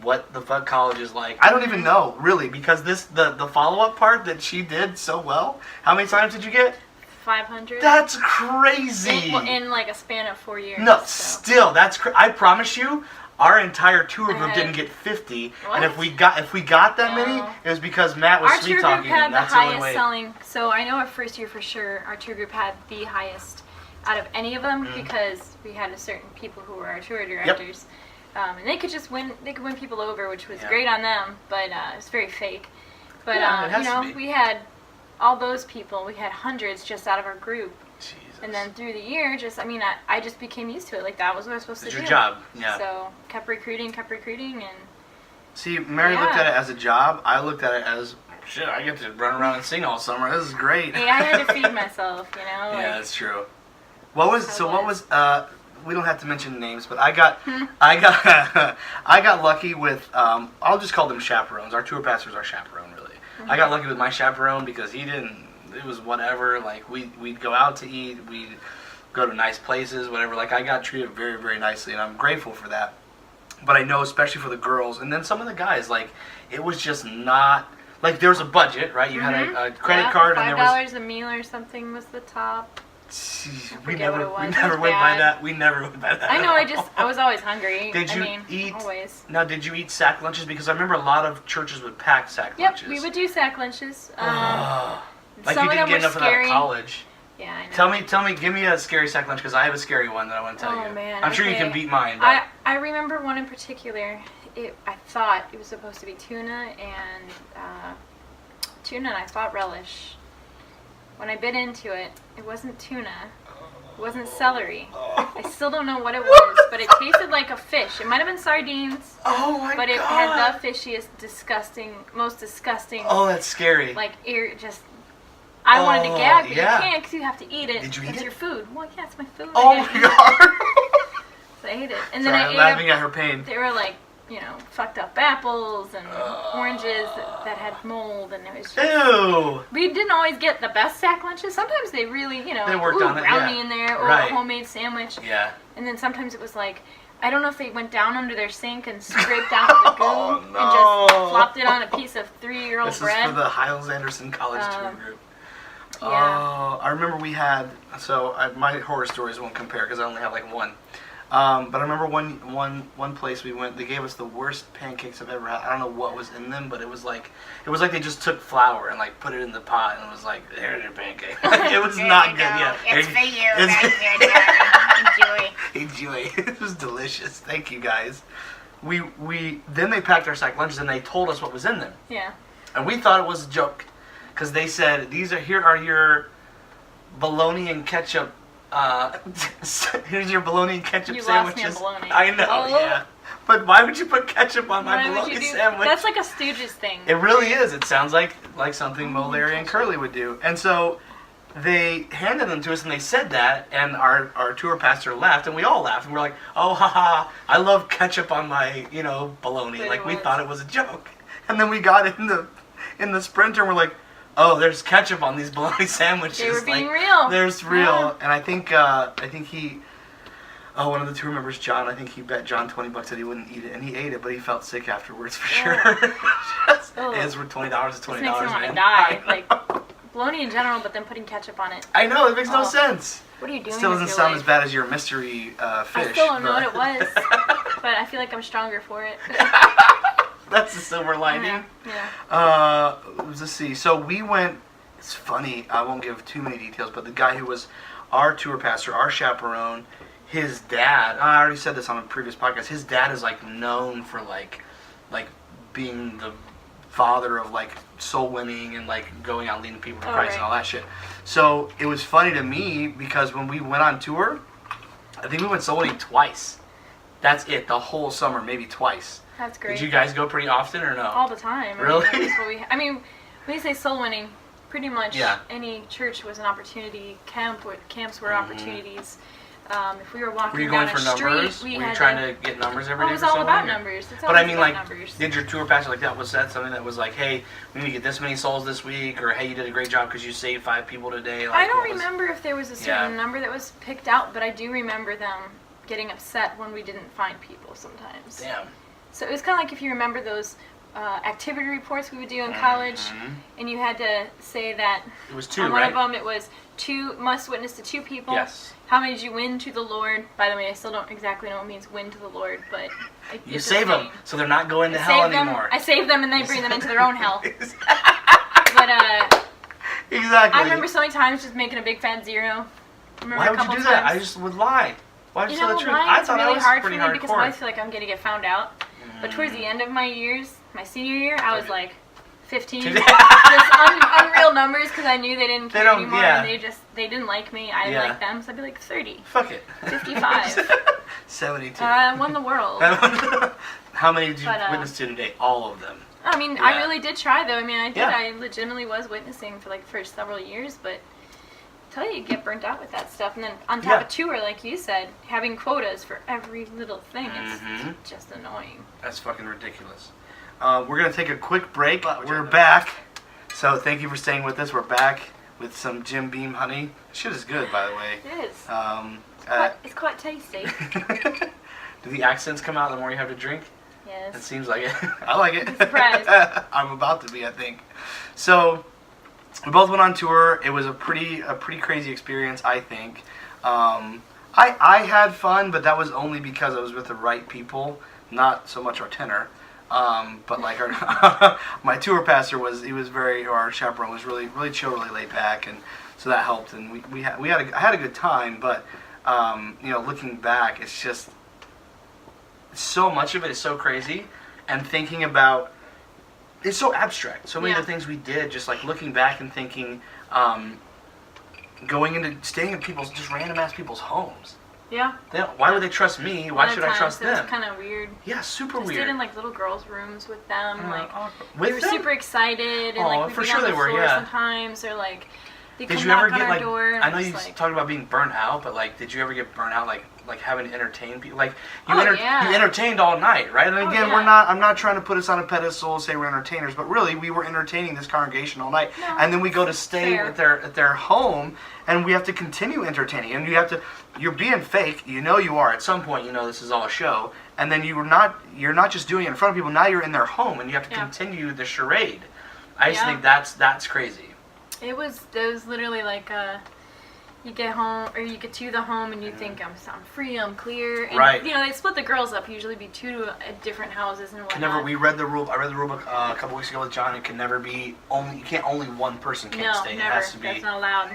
what the fuck college is like. I don't even know, really, because the follow-up part that she did so well. How many times did you get? 500. That's crazy. In like a span of 4 years. No, so. Still, that's I promise you. Our entire tour group didn't get 50, what? And if we got that many, it was because Matt was sweet talking. Our tour group had the highest selling. So I know our first year for sure, our tour group had the highest out of any of them because we had a certain people who were our tour directors, and they could just win. They could win people over, which was great on them, but it was very fake. But we had all those people. We had hundreds just out of our group. Jesus. And then through the year, I just became used to it. Like, that was what I was supposed to do. It's your job, yeah. So, kept recruiting, and... See, Mary looked at it as a job. I looked at it as, shit, I get to run around and sing all summer. This is great. Hey, I had to feed myself, Yeah, that's true. What was, we don't have to mention names, but I got lucky with, I'll just call them chaperones. Our tour pastor's our chaperone, really. I got lucky with my chaperone because it was whatever, like, we'd go out to eat, we'd go to nice places, whatever, like, I got treated very, very nicely, and I'm grateful for that, but I know, especially for the girls, and then some of the guys, like, it was just not, like, there was a budget, right, you had a credit card, and there was... $5 a meal or something was the top. We never went by that. We never went by that. I know. I was always hungry. Did you eat? Always. Now, did you eat sack lunches? Because I remember a lot of churches would pack sack lunches. Yep, we would do sack lunches. Like you didn't get enough of that at college. Yeah, I know. Tell me, give me a scary sack lunch because I have a scary one that I want to tell you. Oh man. I'm sure you can beat mine. But... I remember one in particular. I thought it was supposed to be tuna and I thought relish. When I bit into it, it wasn't tuna. It wasn't celery. I still don't know what it was, but it tasted like a fish. It might have been sardines. Oh my god! But it had the fishiest, most disgusting. Oh, that's scary. Like I wanted to gag, but you can't because you have to eat it. Did you eat it? It's your food. Well, yeah, it's my food. Oh my god! So I ate it, and then I'm laughing at her pain. They were like, fucked up apples and oranges that had mold, and it was just... Ew! We didn't always get the best sack lunches. Sometimes they really, they worked on it, brownie in there, or a homemade sandwich. Yeah. And then sometimes it was like, I don't know if they went down under their sink and scraped out the goo and just flopped it on a piece of 3-year-old bread. This is for the Hiles-Anderson College tour group. Yeah. Oh, I remember we had, my horror stories won't compare because I only have like one. But I remember one place we went, they gave us the worst pancakes I've ever had. I don't know what was in them, but it was like they just took flour and like put it in the pot and it was like, there's your pancake. It was not good. Yeah. It's for you. Enjoy. It was delicious. Thank you guys. Then they packed our sack lunches and they told us what was in them. Yeah. And we thought it was a joke because they said, here are your bologna and ketchup. Here's your bologna and ketchup sandwiches. You lost me on bologna. I know, yeah. But why would you put ketchup on my bologna sandwich? That's like a Stooges thing. It really is. It sounds like something Mo, Larry, and Curly would do. And so they handed them to us and they said that, and our tour pastor laughed, and we all laughed, and we're like, oh, haha, I love ketchup on my, bologna. Like, we thought it was a joke. And then we got in the Sprinter, and we're like, oh, there's ketchup on these bologna sandwiches. They were being real. There's real. Yeah. And I think one of the tour members, John, I think he bet John $20 that he wouldn't eat it, and he ate it, but he felt sick afterwards for sure. It's worth $20 to $20, this makes me want man. to die. Like, bologna in general, but then putting ketchup on it. I know, it makes no sense. What are you doing? Still doesn't sound as bad as your mystery fish. I still don't know what it was, but I feel like I'm stronger for it. That's the silver lining. Yeah. Let's see. So we went. It's funny. I won't give too many details, but the guy who was our tour pastor, our chaperone, his dad. I already said this on a previous podcast. His dad is like known for like being the father of like soul winning and like going out leading people to Christ and all that shit. So it was funny to me because when we went on tour, I think we went soul winning twice. That's it. The whole summer, maybe twice. That's great. Did you guys go pretty often or no? All the time. Really? When you say soul winning, pretty much any church was an opportunity. Camps were opportunities. If we were walking down a street, numbers? Were you trying to get numbers every day? It was all about numbers. But I mean, like, did your tour pastor was that something that was like, hey, we need to get this many souls this week, or hey, you did a great job because you saved 5 people today? Like, I don't remember if there was a certain number that was picked out, but I do remember them getting upset when we didn't find people sometimes. Damn. So it was kind of like if you remember those activity reports we would do in college, and you had to say that it was 2, on right? one of them it was 2 must witness to 2 people. Yes. How many did you win to the Lord? By the way, I still don't exactly know what it means win to the Lord, but you save them so they're not going to hell anymore. I save them and they bring them into their own hell. But exactly. I remember so many times just making a big fat 0. Why would you do that? I just would lie. Why would you tell the truth? I thought really was hard pretty for me hardcore. because I always feel like I'm gonna get found out. But towards the end of my years, my senior year, I was like 15. Just unreal numbers because I knew they didn't care anymore. And they didn't like me. I didn't like them, so I'd be like 30. Fuck it. 55. 72. I won the world. How many did you witness to today? All of them. I mean, I really did try though. I mean, I did. I legitimately was witnessing for like the first several years, but I tell you get burnt out with that stuff. And then on top of tour, like you said, having quotas for every little thing, it's just annoying. That's fucking ridiculous. We're going to take a quick break. We're back. So thank you for staying with us. We're back with some Jim Beam honey. Shit is good, by the way. It is. It's quite tasty. Do the accents come out the more you have to drink? Yes. It seems like it. I like it. I'm surprised. I'm about to be, I think. So we both went on tour. It was a pretty crazy experience, I think. I had fun, but that was only because I was with the right people, not so much our tenor. But like my tour pastor our chaperone was really chill, really laid back, and so that helped. And I had a good time, but looking back, it's just so much of it is so crazy, and thinking about it's so abstract. So many of the things we did, just like looking back and thinking, staying in just random ass people's homes. Yeah. Why would they trust me? Why should I trust them? It was kind of weird. Yeah, super weird. Stayed in like little girls' rooms with them. We were super excited, and like we'd be on the floor sometimes, or like they'd come knock on our door. And I know you talked about being burnt out, but like, did you ever get burnt out like having to entertain people? Like you entertained all night, right? And again, I'm not trying to put us on a pedestal and say we're entertainers, but really we were entertaining this congregation all night, and then we go to stay at their home, and we have to continue entertaining, and you're being fake. You are at some point. This is all a show, and then you're not just doing it in front of people. Now you're in their home, and you have to continue the charade. I just think that's crazy. It was literally like you get home, or you get to the home, and you think I'm free, I'm clear. And, they split the girls up. Usually be 2 different houses and whatnot. I read the rule book a couple weeks ago with John. It can never be only one person can stay. Never. It has to be. That's not allowed.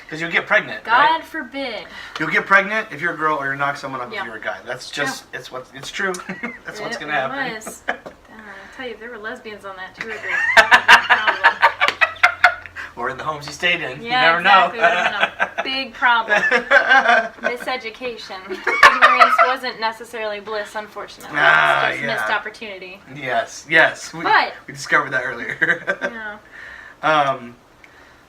Because you'll get pregnant. God forbid. You'll get pregnant if you're a girl, or you knock someone up if you're a guy. That's just it's true. That's what's gonna happen. I tell you, if there were lesbians on that tour group. Or in the homes you stayed in. Yeah, you never know. It was a big problem. Miseducation. Ignorance wasn't necessarily bliss, unfortunately. It's just missed opportunity. Yes. We discovered that earlier. Yeah.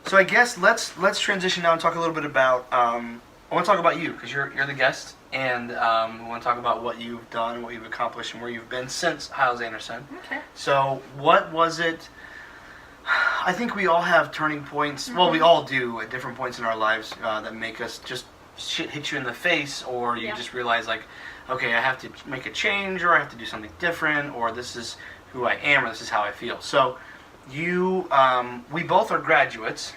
So I guess let's transition now and talk a little bit about. I want to talk about you because you're the guest, and we want to talk about what you've done, what you've accomplished, and where you've been since Hyles Anderson. Okay. So what was it? I think we all have turning points. Well, we all do at different points in our lives that make us just shit hit you in the face, or you just realize like, okay, I have to make a change, or I have to do something different, or this is who I am, or this is how I feel. So we both are graduates.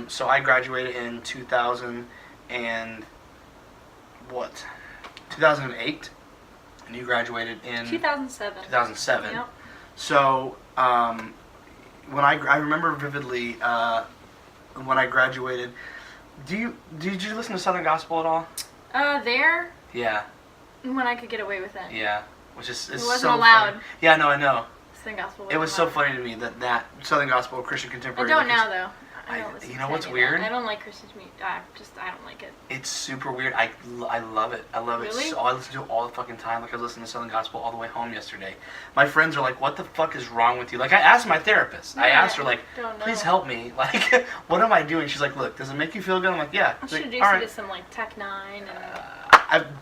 So I graduated in 2008, and you graduated in 2007. 2007. Yep. So when I remember vividly when I graduated. Did you listen to Southern Gospel at all? There. Yeah. When I could get away with it. Yeah, which is it wasn't so allowed. Funny. Yeah, no, I know. Southern Gospel. It was so funny to me that Southern Gospel, Christian Contemporary. I don't now though. You know what's weird? I don't like Christmas music. I don't like it. It's super weird. I love it. I love really? it. So I listen to it all the fucking time. Like I was listening to Southern Gospel all the way home yesterday. My friends are like, "What the fuck is wrong with you?" Like I asked my therapist. I asked her like, "Please help me. Like, what am I doing?" She's like, "Look, does it make you feel good?" I'm like, "Yeah." I should introduce you to some like Tech Nine and.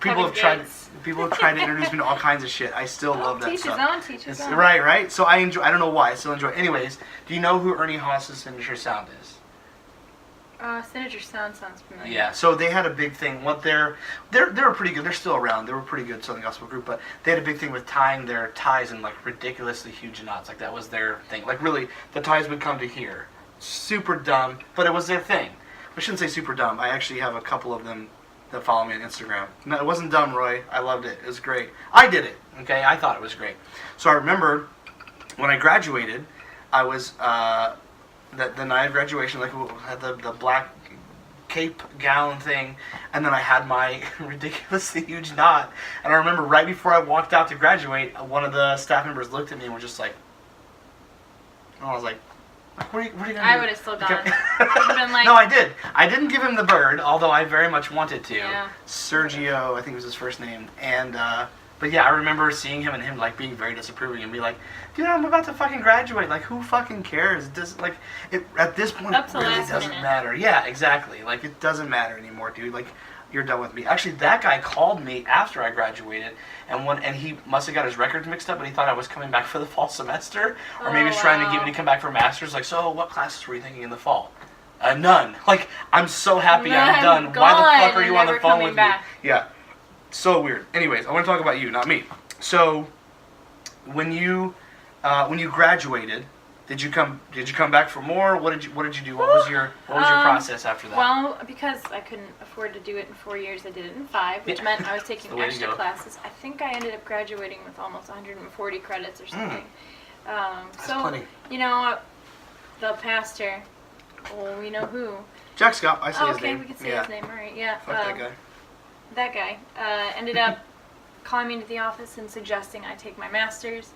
People have tried to introduce me to all kinds of shit. I still love that stuff. Teach his own. Right. So I enjoy. I don't know why. I still enjoy it. Anyways, do you know who Ernie Haas's signature sound is? Signature sound sounds familiar. Yeah. So they had a big thing. They're pretty good. They're still around. They were a pretty good Southern Gospel group, but they had a big thing with tying their ties in like ridiculously huge knots. Like that was their thing. Like really, the ties would come to here. Super dumb, but it was their thing. I shouldn't say super dumb. I actually have a couple of them that follow me on Instagram. No, it wasn't dumb, Roy. I loved it. It was great. I did it. Okay, I thought it was great. So I remember when I graduated, I was the night of graduation, like had the black cape gown thing, and then I had my ridiculously huge knot. And I remember right before I walked out to graduate, one of the staff members looked at me and was just like, and I was like, what are you gonna do? I would have still gone. Been like, no, I did. I didn't give him the bird, although I very much wanted to. Yeah. Sergio, I think was his first name. And, but yeah, I remember seeing him and him, like, being very disapproving and be like, dude, I'm about to fucking graduate. Like, who fucking cares? It doesn't, like, at this point, it really doesn't matter. Yeah, exactly. Like, it doesn't matter anymore, dude. Like, you're done with me. Actually, that guy called me after I graduated, and he must have got his records mixed up, but he thought I was coming back for the fall semester, or maybe he was trying to get me to come back for masters. Like, so what classes were you thinking in the fall? None. Like, I'm so happy I'm done. Why the fuck are you on the phone with me? Yeah, so weird. Anyways, I want to talk about you, not me. So, when you graduated, did you come back for more? What did you do? What was your process after that? Well, because I couldn't afford to do it in 4 years, I did it in 5, which meant I was taking extra classes. I think I ended up graduating with almost 140 credits or something. That's so plenty. You know, the pastor, we know who. Jack Scott, I say his name. Okay, we can say his name, all right? Yeah. Fuck that guy. That guy ended up calling me into the office and suggesting I take my master's.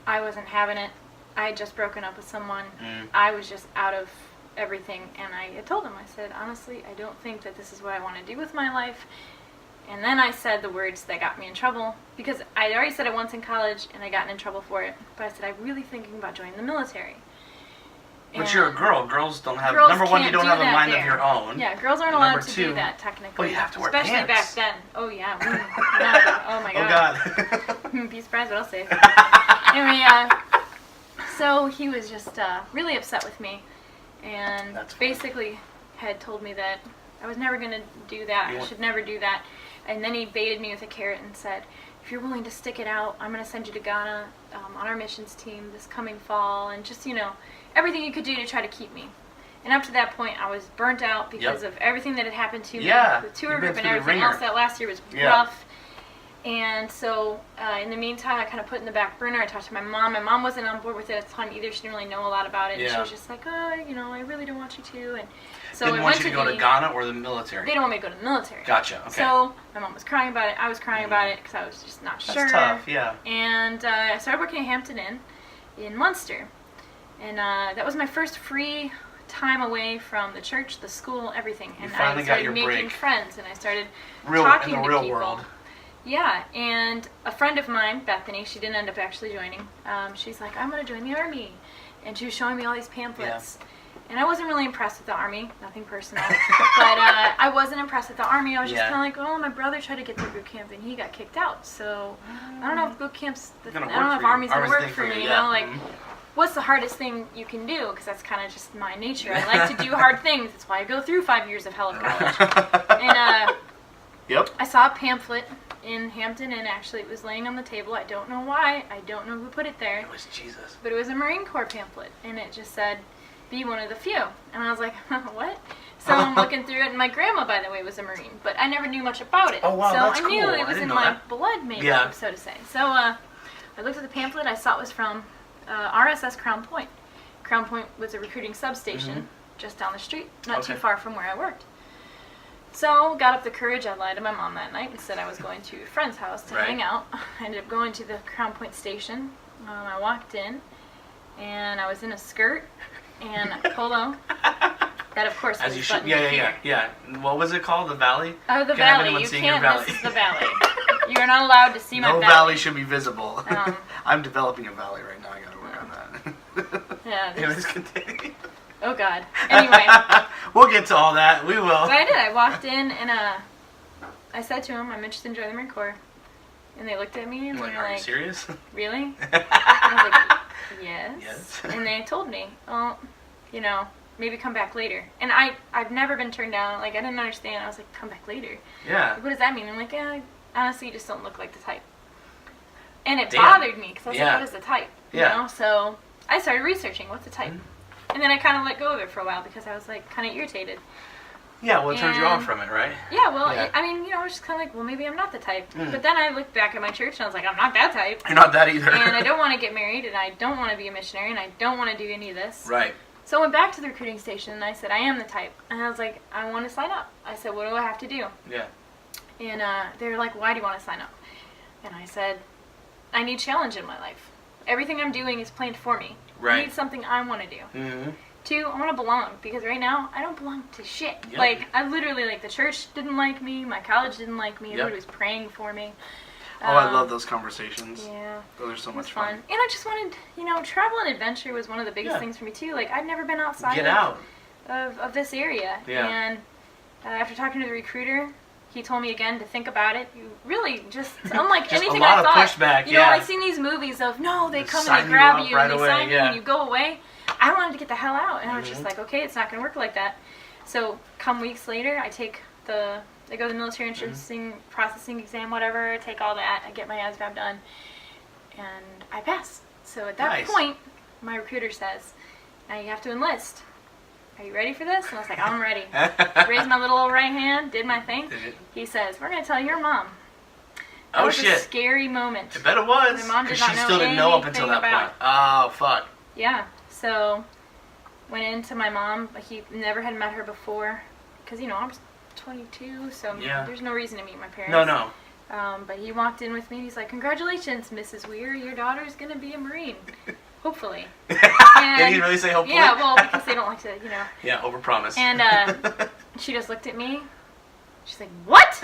I wasn't having it. I had just broken up with someone. I was just out of everything, and I had told him, I said, honestly, I don't think that this is what I want to do with my life. And then I said the words that got me in trouble, because I already said it once in college, and I got in trouble for it. But I said, I'm really thinking about joining the military. But you're a girl. Girls don't have... Girls number one, you don't do have a mind there. of your own. Yeah, girls aren't allowed to do that, technically. Well, you have to wear Especially pants. back then. Oh, yeah. Oh, my God. Oh, God. Be surprised what I'll say. Anyway, so he was just really upset with me, and basically had told me that I was never going to do that. I should never do that. And then he baited me with a carrot and said, if you're willing to stick it out, I'm going to send you to Ghana on our missions team this coming fall, and just, everything you could do to try to keep me. And up to that point, I was burnt out because of everything that had happened to me, the tour group and everything else. That last year was rough. And so, in the meantime, I kind of put it in the back burner. I talked to my mom. My mom wasn't on board with it at the time either. She didn't really know a lot about it. And she was just like, I really don't want you to. And so didn't want you to go to Ghana or the military? They don't want me to go to the military. Gotcha, okay. So, my mom was crying about it. I was crying about it because I was just not sure. That's tough, yeah. And I started working at Hampton Inn in Munster. And that was my first free time away from the church, the school, everything. And I started making friends, and I started talking to people. In the real world. Yeah, and a friend of mine, Bethany, she didn't end up actually joining. She's like, I'm going to join the Army. And she was showing me all these pamphlets. Yeah. And I wasn't really impressed with the Army, nothing personal. But I wasn't impressed with the Army. I was just kind of like, my brother tried to get through boot camp and he got kicked out. So I don't know if boot camp's, I don't know if Army's going to work for me. What's the hardest thing you can do? Because that's kind of just my nature. I like to do hard things. That's why I go through 5 years of hell of college. And I saw a pamphlet in Hampton Inn. Actually, it was laying on the table. I don't know why. I don't know who put it there. It was Jesus. But it was a Marine Corps pamphlet, and it just said, be one of the few. And I was like, what? So I'm looking through it, and my grandma, by the way, was a Marine, but I never knew much about it. Oh, wow, so that's I knew cool. it was in my blood, maybe, so to say. So I looked at the pamphlet. I saw it was from RSS Crown Point. Crown Point was a recruiting substation just down the street, not too far from where I worked. So, got up the courage. I lied to my mom that night and said I was going to a friend's house to hang out. I ended up going to the Crown Point station. I walked in, and I was in a skirt and polo. That, of course, as you should. Yeah. What was it called? The valley? Oh, the valley. You can't miss the valley. You're not allowed to see my valley. No valley should be visible. I'm developing a valley right now. I gotta work on that. Yeah. Anyways, continue. Oh, God. Anyway. We'll get to all that. We will. But I did. I walked in, and I said to them, I'm interested in joining the Marine Corps. And they looked at me, and they were like... Are you serious? Really? I was like, yes. And they told me, oh, maybe come back later. And I've never been turned down. Like, I didn't understand. I was like, come back later? Yeah. Like, what does that mean? I'm like, yeah, honestly, you just don't look like the type. And it bothered me, because I was like, what is the type? You know? So I started researching, what's the type? And then I kind of let go of it for a while, because I was, like, kind of irritated. Yeah, well, it turns you off from it, right? Yeah, well, I was just kind of like, well, maybe I'm not the type. But then I looked back at my church, and I was like, I'm not that type. You're not that either. And I don't want to get married, and I don't want to be a missionary, and I don't want to do any of this. Right. So I went back to the recruiting station, and I said, I am the type. And I was like, I want to sign up. I said, what do I have to do? Yeah. And they were like, why do you want to sign up? And I said, I need challenge in my life. Everything I'm doing is planned for me. Right. I need something I want to do. Mm-hmm. 2, I want to belong, because right now, I don't belong to shit. Yep. Like, I literally, the church didn't like me, my college didn't like me, everybody was praying for me. I love those conversations. Yeah. Those are so much fun. And I just wanted, travel and adventure was one of the biggest things for me, too. Like, I'd never been outside of this area. Yeah. And after talking to the recruiter, he told me again to think about it. You really just, unlike anything I thought. A lot of pushback, I've seen these movies of, no, they come and they grab you and they sign you and you go away. I wanted to get the hell out, and I was just like, okay, it's not going to work like that. So, come weeks later, I go to the military entrance processing exam, whatever, take all that, I get my ASVAB done, and I pass. So at that point, my recruiter says, now you have to enlist. Are you ready for this? And I was like, I'm ready. Raised my little old right hand, did my thing. He says, we're going to tell your mom. That was a scary moment. I bet it was. My mom did not know she still didn't know up until that point. Oh, fuck. Yeah. So, went into my mom. He never had met her before, because I was 22, so there's no reason to meet my parents. No. But he walked in with me, and he's like, "Congratulations, Mrs. Weir, your daughter's gonna be a Marine, hopefully." Did he really say hopefully? Yeah, well, because they don't like to, Yeah, overpromise. And she just looked at me. She's like, "What?"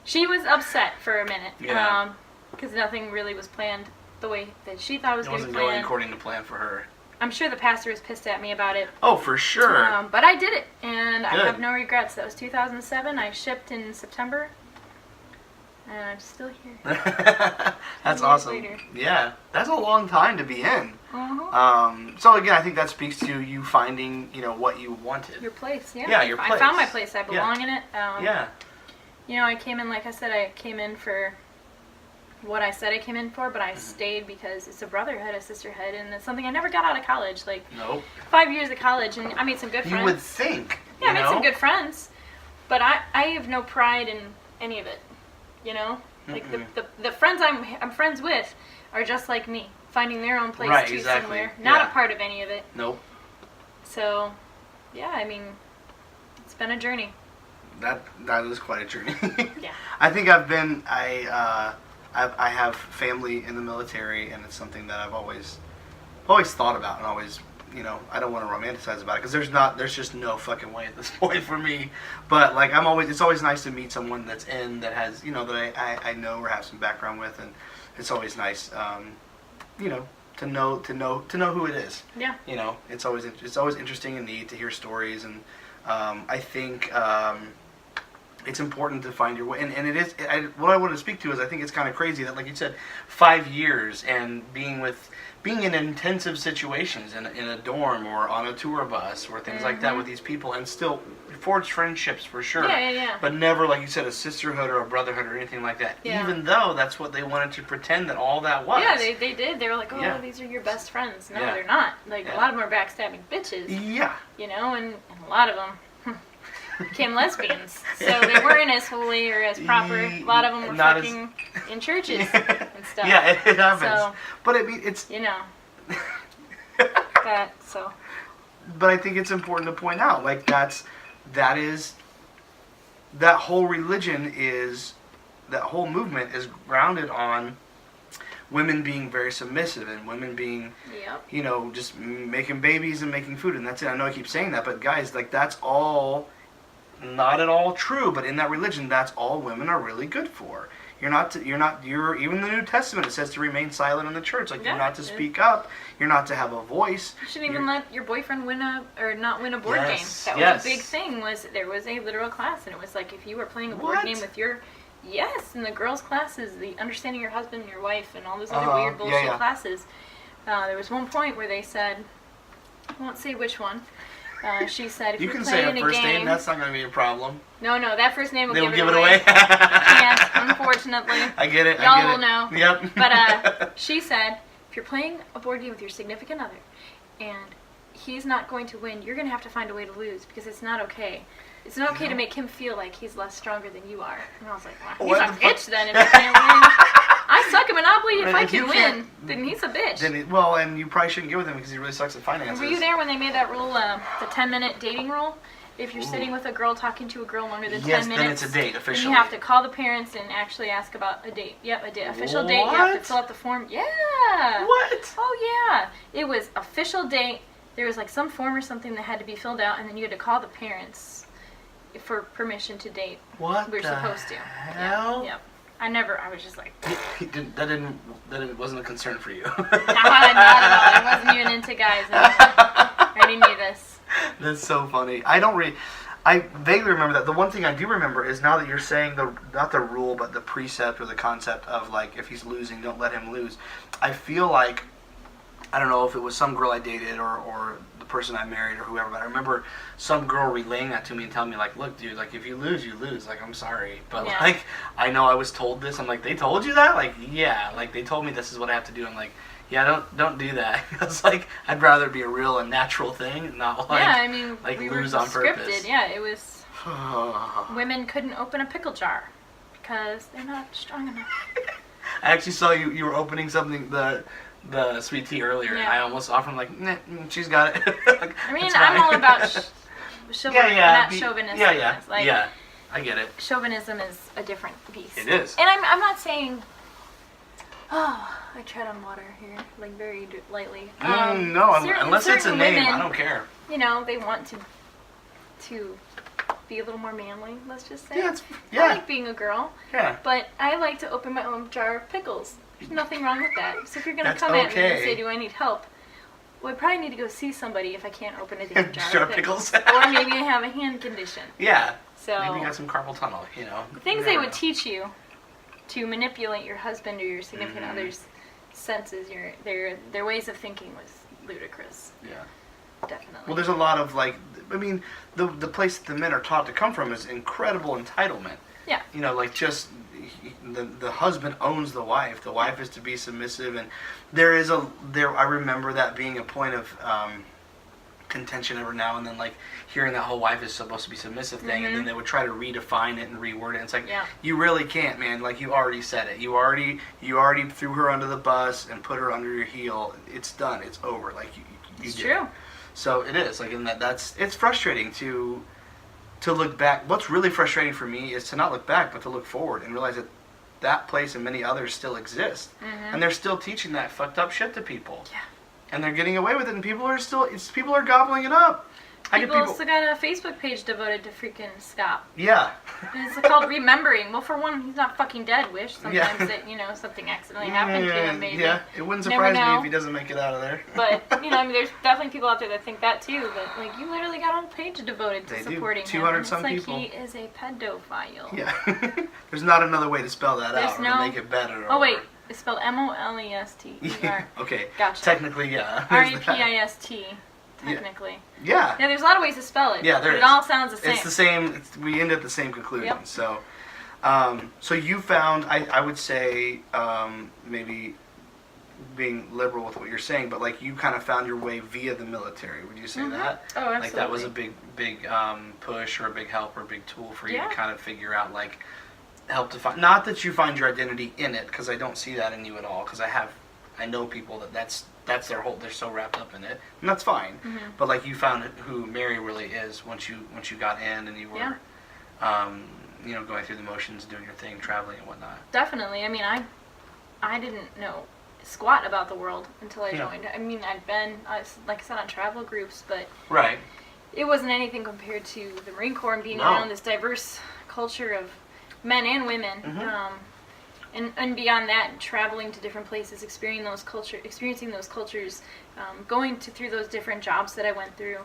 She was upset for a minute. Yeah. Because nothing really was planned the way that she thought it was going to be planned. It wasn't planned. going according to plan for her. I'm sure the pastor was pissed at me about it. Oh, for sure. But I did it, and I have no regrets. That was 2007. I shipped in September, and I'm still here. That's awesome. Later. Yeah, that's a long time to be in. Mm-hmm. So again, I think that speaks to you finding, what you wanted. Your place, yeah. Yeah, your place. I found my place. I belong in it. Yeah. I came in, like I said, I came in for what I said I came in for, but I stayed because it's a brotherhood, a sisterhood, and it's something I never got out of college. Like, nope. 5 years of college, and I made some good friends. You would think. Yeah, I made some good friends, but I have no pride in any of it. Like the friends I'm friends with are just like me, finding their own place somewhere, not a part of any of it. Nope. So, yeah, it's been a journey. That is quite a journey. Yeah. I think I have family in the military, and it's something that I've always thought about, and always, I don't want to romanticize about it, because there's just no fucking way at this point for me. But like, it's always nice to meet someone that has, that I know or have some background with, and it's always nice, to know who it is. Yeah. It's always interesting and neat to hear stories, and I think it's important to find your way, and it is. What I want to speak to is, I think it's kind of crazy that, like you said, 5 years and being in intensive situations in a dorm or on a tour bus or things like that with these people, and still forge friendships for sure. Yeah. But never, like you said, a sisterhood or a brotherhood or anything like that. Yeah. Even though that's what they wanted to pretend that all that was. Yeah, they did. They were like, oh, these are your best friends. No, they're not. Like, a lot of them are backstabbing bitches. Yeah. And a lot of them became lesbians, so they weren't as holy or as proper. A lot of them were fucking in churches and stuff. Yeah, it happens. So, but it's that. So. But I think it's important to point out, like, that whole religion that whole movement is grounded on women being very submissive and women being, just making babies and making food, and that's it. I know I keep saying that, but guys, like, that's all not at all true. But in that religion, that's all women are really good for. You're even the New Testament, it says to remain silent in the church. Like, you're not to speak up. You're not to have a voice. You shouldn't even let your boyfriend not win a board game. That was a big thing. There was a literal class, and it was like if you were playing a board game with your in the girls' classes, the understanding your husband and your wife, and all those other weird bullshit classes. There was one point where they said, I won't say which one. She said, if you you're can playing say a first game, name. That's not going to be a problem. No, that first name will give it away. Can't, unfortunately. I get it. Y'all will know. Yep. But she said, if you're playing a board game with your significant other, and he's not going to win, you're going to have to find a way to lose, because it's not okay. It's not okay to make him feel like he's less stronger than you are. And I was like, well, he's a bitch then if he can't win. I suck at Monopoly. If I can win, then he's a bitch. And you probably shouldn't get with him because he really sucks at finances. Were you there when they made that rule, the 10-minute dating rule? If you're sitting with a girl, talking to a girl longer than 10 minutes, then it's a date, officially. Then you have to call the parents and actually ask about a date. Yep, a date. Official date. You have to fill out the form. Yeah. What? Oh, yeah. It was official date. There was like some form or something that had to be filled out, and then you had to call the parents for permission to date. What we were supposed to. Hell? Yep. I was just like... That wasn't a concern for you. Not at all. I wasn't even into guys. I already knew this. That's so funny. I vaguely remember that. The one thing I do remember is now that you're saying, not the rule, but the precept or the concept of, like, if he's losing, don't let him lose. I feel like, I don't know if it was some girl I dated or the person I married or whoever, but I remember some girl relaying that to me and telling me, like, look, dude, like, if you lose, you lose. Like, I'm sorry. But, like, I know I was told this. I'm like, they told you that? Like, yeah. Like, they told me this is what I have to do. I'm like, yeah, don't do that. It's like, I'd rather be a real and natural thing, not like, we lose on scripted. Purpose. Yeah, it was, women couldn't open a pickle jar because they're not strong enough. I actually saw you were opening something, the sweet tea earlier. Yeah. I almost offered him, like, nah, she's got it. Like, I mean, I'm all about chivalry, not chauvinism. Yeah, I get it. Chauvinism is a different beast. It is. And I'm not saying, I tread on water here, like, very lightly. No, unless it's a name, women, I don't care. You know, they want to be a little more manly, let's just say. Yeah, I like being a girl. Yeah. But I like to open my own jar of pickles. There's nothing wrong with that. So if you're going to come at me and say, do I need help? Well, I probably need to go see somebody if I can't open a damn jar of pickles. Or maybe I have a hand condition. Yeah. So maybe you got some carpal tunnel, you know. The things they would teach you to manipulate your husband or your significant other's senses, their ways of thinking was ludicrous. Yeah. Definitely. Well, there's a lot of, like, I mean, the place the men are taught to come from is incredible entitlement. Yeah. You know, like, just the husband owns the wife. The wife is to be submissive, and I remember that being a point of contention every now and then, like hearing that whole wife is supposed to be submissive thing, and then they would try to redefine it and reword it. And it's like, you really can't, man. Like, you already said it. You already threw her under the bus and put her under your heel. It's done. It's over. Like, you it's did. True. So it is, like, in it's frustrating to look back. What's really frustrating for me is to not look back, but to look forward and realize that place and many others still exist, and they're still teaching that fucked up shit to people. Yeah. And they're getting away with it, and people are gobbling it up. People also got a Facebook page devoted to freaking Scott. Yeah. And it's called Remembering. Well, for one, he's not fucking dead, Wish. Sometimes something accidentally happened to him, maybe. Yeah, it wouldn't surprise me if he doesn't make it out of there. But, there's definitely people out there that think that too. But, like, you literally got a whole page devoted to supporting him. 200 some people. It's like he is a pedophile. Yeah. There's not another way to spell that out or to make it better. Oh, wait. It's spelled M-O-L-E-S-T-E-R. Okay. Gotcha. Technically, yeah. R-E-P-I-S-T. Technically. Yeah. Yeah, there's a lot of ways to spell it. Yeah, there is. It all sounds the same. It's the same. We end at the same conclusion. Yep. So, so you found, I would say, maybe being liberal with what you're saying, but, like, you kind of found your way via the military. Would you say that? Oh, absolutely. Like, that was a big push or a big help or a big tool for you to kind of figure out, like, help to find. Not that you find your identity in it, because I don't see that in you at all. Because I know people that's their whole. They're so wrapped up in it, and that's fine. But, like, you found who Mary really is once you got in and you were, going through the motions, doing your thing, traveling and whatnot. Definitely. I mean, I didn't know squat about the world until I joined. I mean, I'd been, like I said, on travel groups, but it wasn't anything compared to the Marine Corps and being around this diverse culture of men and women. And beyond that, traveling to different places, experiencing those cultures, going through those different jobs that I went through,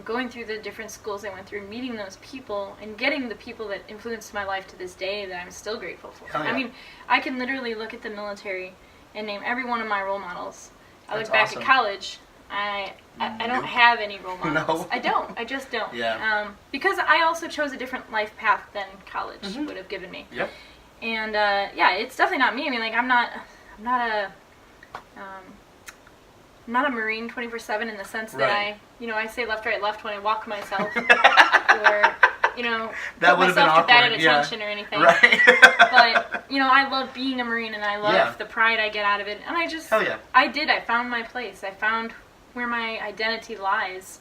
going through the different schools I went through, meeting those people, and getting the people that influenced my life to this day that I'm still grateful for. I mean, I can literally look at the military and name every one of my role models. I look back at college, I don't have any role models. No. I don't. I just don't. Yeah. Because I also chose a different life path than college would have given me. Yep. And it's definitely not me. I mean, like I'm not a Marine 24/7 in the sense that I say left, right, left when I walk myself, or put myself to bed at attention or anything. Right. But I love being a Marine, and I love the pride I get out of it. And I just, I found my place. I found where my identity lies.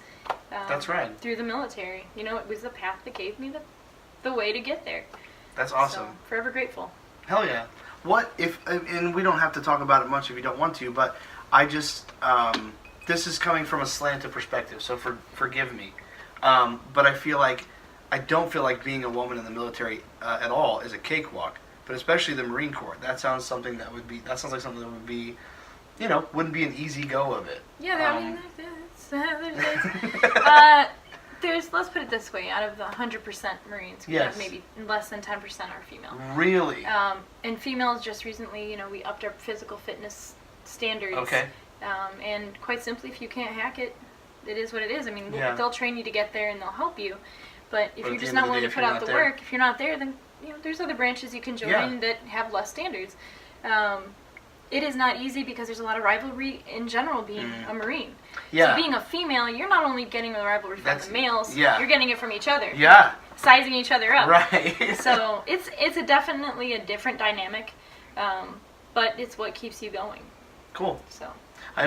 That's right. Through the military. It was the path that gave me the way to get there. That's awesome. So, forever grateful. Hell yeah. What if, and we don't have to talk about it much if you don't want to, but I just, this is coming from a slanted perspective, so forgive me. But I don't feel like being a woman in the military at all is a cakewalk, but especially the Marine Corps. That sounds like something that would be, wouldn't be an easy go of it. Yeah, let's put it this way, out of the 100% Marines, we have maybe less than 10% are female. Really? And females just recently, we upped our physical fitness standards. Okay. And quite simply, if you can't hack it, it is what it is. I mean, they'll train you to get there and they'll help you. But if you're just not willing to put out the work, if you're not there, then there's other branches you can join that have less standards. It is not easy because there's a lot of rivalry in general being a Marine. Yeah. So being a female, you're not only getting the rivalry from the males, you're getting it from each other. Yeah. Sizing each other up. Right. So it's definitely a different dynamic, but it's what keeps you going. Cool. So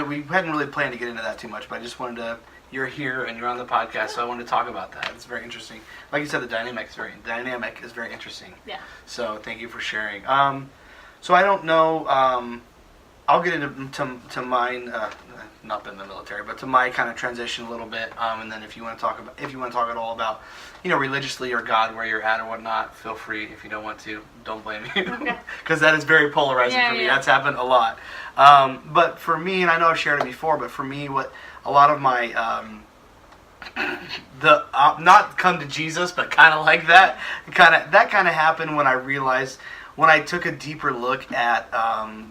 we hadn't really planned to get into that too much, but I just wanted to. You're here and you're on the podcast, so I wanted to talk about that. It's very interesting. Like you said, the dynamic is very interesting. Yeah. So thank you for sharing. So I don't know. I'll get into mine. Not been in the military, but to my kind of transition a little bit. And then if you want to talk at all about, religiously or God, where you're at or whatnot, feel free. If you don't want to, don't blame me, because that is very polarizing for me. That's happened a lot. But for me, and I know I've shared it before, but for me, what a lot of my not come to Jesus, but kind of like that kind of happened when I realized. When I took a deeper look at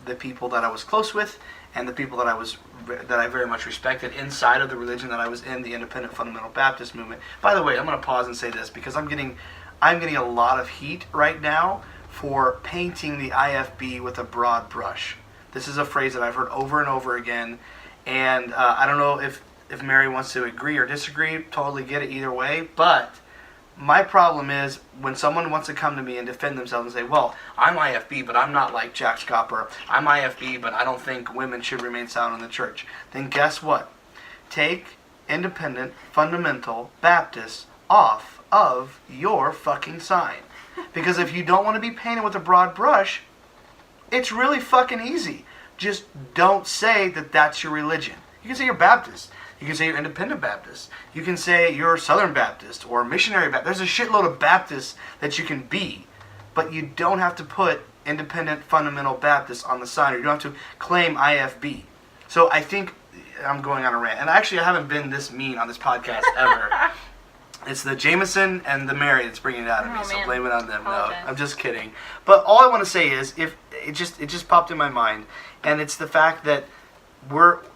the people that I was close with and the people that I very much respected inside of the religion that I was in, the Independent Fundamental Baptist movement. By the way, I'm going to pause and say this because I'm getting a lot of heat right now for painting the IFB with a broad brush. This is a phrase that I've heard over and over again, and I don't know if Mary wants to agree or disagree. Totally get it either way, but my problem is when someone wants to come to me and defend themselves and say, well, I'm IFB, but I'm not like Jack Scopper. I'm IFB, but I don't think women should remain silent in the church. Then guess what? Take Independent Fundamental Baptists off of your fucking sign. Because if you don't want to be painted with a broad brush, it's really fucking easy. Just don't say that that's your religion. You can say you're Baptist. You can say you're Independent Baptist. You can say you're Southern Baptist or Missionary Baptist. There's a shitload of Baptists that you can be, but you don't have to put Independent Fundamental Baptist on the sign, or you don't have to claim IFB. So I think I'm going on a rant, and actually I haven't been this mean on this podcast ever. It's the Jameson and the Mary that's bringing it out of me, so blame it on them. No, I'm just kidding. But all I want to say is, if it just popped in my mind, and it's the fact that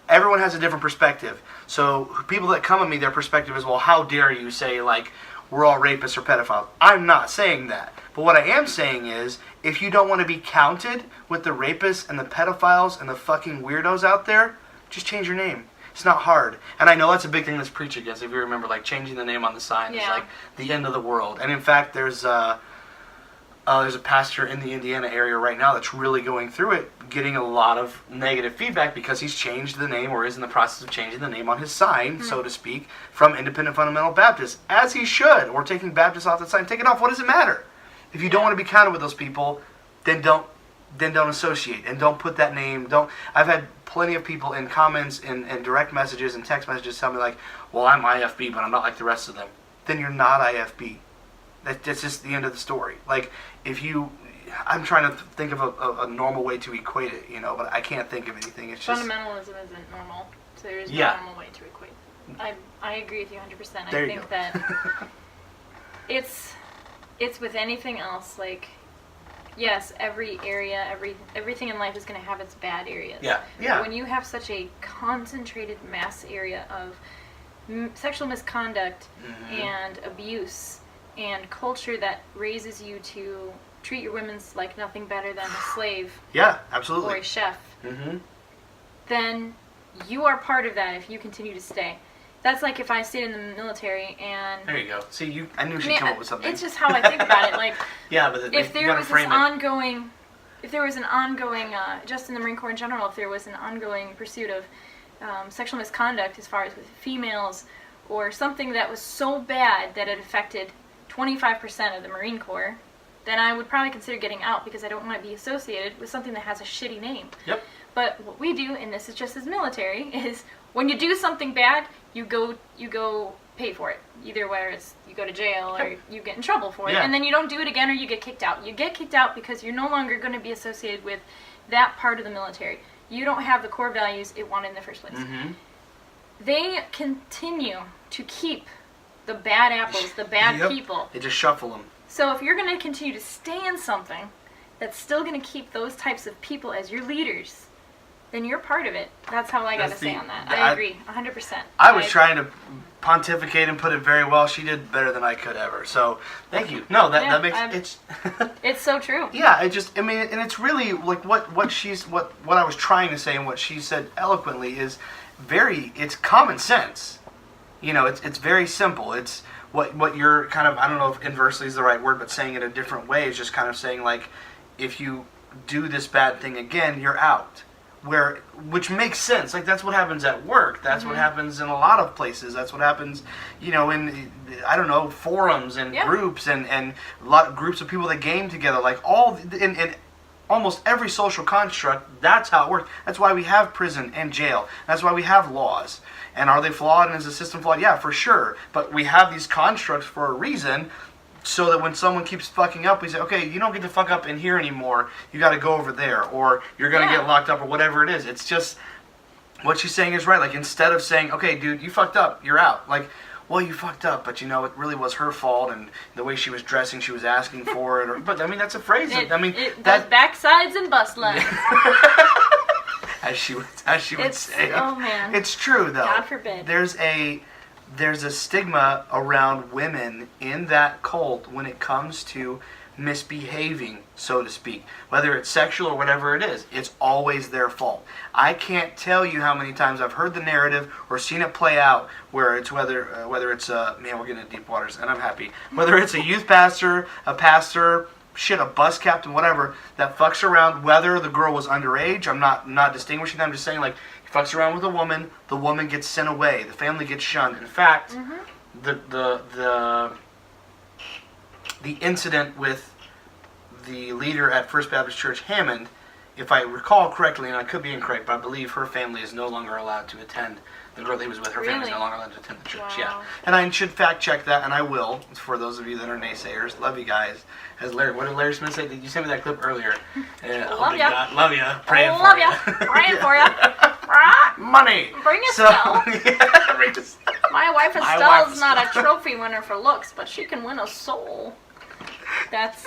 everyone has a different perspective. So people that come at me, their perspective is, well, how dare you say, like, we're all rapists or pedophiles. I'm not saying that. But what I am saying is, if you don't want to be counted with the rapists and the pedophiles and the fucking weirdos out there, just change your name. It's not hard. And I know that's a big thing that's preached against. If you remember, like, changing the name on the sign is like the end of the world. And in fact, there's a pastor in the Indiana area right now that's really going through it, getting a lot of negative feedback because he's changed the name, or is in the process of changing the name on his sign, so to speak, from Independent Fundamental Baptist, as he should, or taking Baptist off the sign. Take it off. What does it matter? If you don't want to be counted with those people, then don't then don't associate and don't put that name. Don't. I've had plenty of people in comments and direct messages and text messages tell me like, well, I'm IFB, but I'm not like the rest of them. Then you're not IFB. That's just the end of the story. Like, if you, I'm trying to think of a normal way to equate it, but I can't think of anything. It's just fundamentalism isn't normal. So there is no normal way to equate. I agree with you 100%. There I think that it's with anything else. Like, yes, every area, everything in life is going to have its bad areas. Yeah. But when you have such a concentrated mass area of sexual misconduct and abuse and culture that raises you to treat your women like nothing better than a slave. Yeah, absolutely. Or a chef. Then you are part of that if you continue to stay. That's like if I stayed in the military and... There you go. See, I knew she'd come up with something. It's just how I think about it. Like, yeah, but if there was this ongoing... If there was an ongoing, just in the Marine Corps in general, if there was an ongoing pursuit of sexual misconduct as far as with females, or something that was so bad that it affected 25% of the Marine Corps, then I would probably consider getting out because I don't want to be associated with something that has a shitty name. Yep. But what we do, and this is just as military, is when you do something bad, you go pay for it. Either whether it's you go to jail or you get in trouble for it, and then you don't do it again or you get kicked out. You get kicked out because you're no longer going to be associated with that part of the military. You don't have the core values it wanted in the first place. They continue to keep the bad apples, the bad people. They just shuffle them. So if you're going to continue to stay in something that's still going to keep those types of people as your leaders, then you're part of it. That's how I got to say on that. I agree, 100%. I was trying to pontificate and put it very well. She did better than I could ever. So thank you. No, that makes it's. It's so true. Yeah, and it's really like what I was trying to say and what she said eloquently is it's common sense. It's very simple. It's what you're kind of, I don't know if inversely is the right word, but saying it a different way is just kind of saying like, if you do this bad thing again, you're out. Which makes sense. Like, that's what happens at work. That's what happens in a lot of places. That's what happens, in, I don't know, forums and groups and a lot of groups of people that game together. Like, in almost every social construct, that's how it works. That's why we have prison and jail. That's why we have laws. And are they flawed and is the system flawed? Yeah, for sure. But we have these constructs for a reason, so that when someone keeps fucking up, we say, okay, you don't get to fuck up in here anymore. You got to go over there, or you're going to get locked up, or whatever it is. It's just, what she's saying is right. Like, instead of saying, okay, dude, you fucked up, you're out. Like, well, you fucked up, but it really was her fault, and the way she was dressing, she was asking for it. But that's a phrase. It does backsides and bust lines. as she would say. Oh man, it's true though. God forbid. There's a stigma around women in that cult when it comes to misbehaving, so to speak. Whether it's sexual or whatever it is, it's always their fault. I can't tell you how many times I've heard the narrative or seen it play out where it's whether it's man, we're getting into deep waters, and I'm happy. Whether it's a youth pastor, a pastor, a bus captain, whatever, that fucks around, whether the girl was underage. I'm not distinguishing them. I'm just saying, like, he fucks around with a woman, the woman gets sent away, the family gets shunned. In fact, the incident with the leader at First Baptist Church, Hammond, if I recall correctly, and I could be incorrect, but I believe her family is no longer allowed to attend. The girl that he was with, her family is no longer allowed to attend the church. Wow. Yeah, and I should fact check that, and I will. For those of you that are naysayers, love you guys. What did Larry Smith say? Did you send me that clip earlier? Love ya. God, love ya. Praying for love ya. Praying for ya. Money. Bring Estelle. Bring Estelle. My wife Estelle's not a trophy winner for looks, but she can win a soul. That's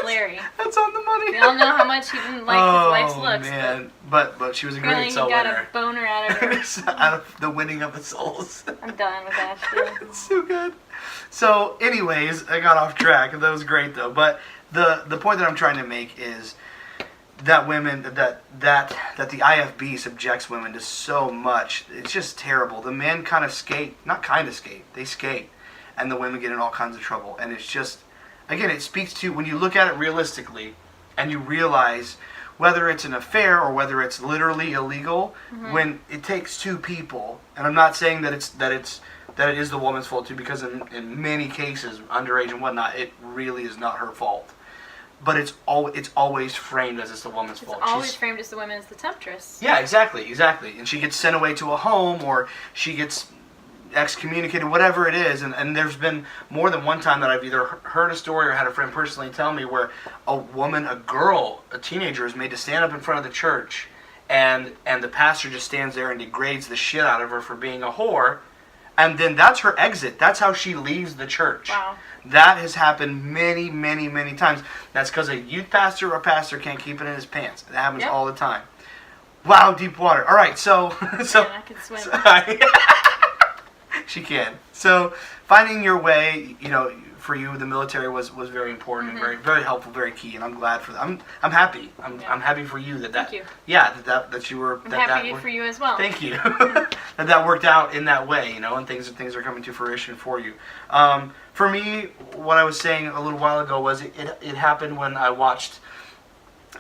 Larry. That's on the money. We all know how much he didn't like his wife's looks. Oh man, but she was a great soul winner. winner. He got a boner out of her. Out of the winning of the souls. I'm done with that shit. It's so good. So, anyways, I got off track. That was great though. But the point that I'm trying to make is that the IFB subjects women to so much. It's just terrible. The men kind of skate, they skate, and the women get in all kinds of trouble. And it's just, again, it speaks to, when you look at it realistically and you realize whether it's an affair or whether it's literally illegal, when it takes two people, and I'm not saying that it is the woman's fault too, because in many cases, underage and whatnot, it really is not her fault. but it's always framed as it's the woman's fault. It's always framed as the woman as the temptress. Yeah, exactly. And she gets sent away to a home, or she gets excommunicated, whatever it is. And there's been more than one time that I've either heard a story or had a friend personally tell me where a teenager is made to stand up in front of the church, and the pastor just stands there and degrades the shit out of her for being a whore, and then that's her exit. That's how she leaves the church. Wow. That has happened many, many, many times. That's because a youth pastor or pastor can't keep it in his pants. It happens all the time. Wow, deep water. All right, so I can swim. She can. So finding your way, for you, the military was very important and very, very helpful, very key, and I'm glad for that. I'm happy. I'm happy for you that. Thank you. Yeah, that you were. I'm happy for you as well. Thank you. that worked out in that way, and things are coming to fruition for you. For me, what I was saying a little while ago was it happened when I watched,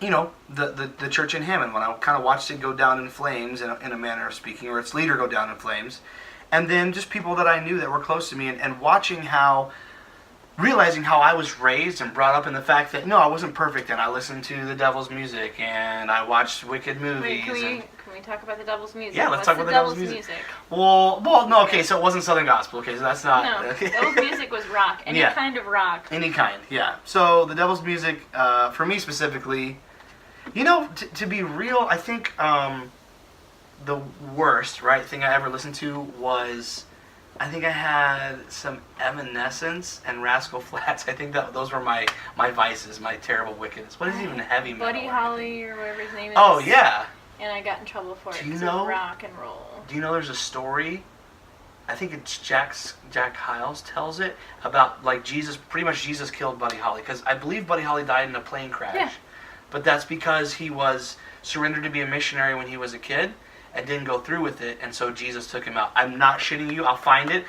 the church in Hammond, when I kind of watched it go down in flames in a manner of speaking, or its leader go down in flames, and then just people that I knew that were close to me, and realizing how I was raised and brought up in the fact that, no, I wasn't perfect, and I listened to the devil's music, and I watched wicked movies. Wait, can we talk about the devil's music? Yeah, let's talk about the devil's music. Well, no, okay, so it wasn't Southern Gospel, okay, so that's not... No, devil's music was rock, any kind of rock. Any kind, yeah. So, the devil's music, for me specifically, to be real, I think the worst, thing I ever listened to was... I think I had some Evanescence and Rascal Flatts. I think that those were my vices, my terrible wickedness. What is even heavy metal? Buddy Holly or whatever his name is. Oh, yeah. And I got in trouble for it. Do you know rock and roll? Do you know there's a story? I think it's Jack Hyles tells it about pretty much Jesus killed Buddy Holly, because I believe Buddy Holly died in a plane crash. Yeah. But that's because he was surrendered to be a missionary when he was a kid. And didn't go through with it, and so Jesus took him out. I'm not shitting you. I'll find it.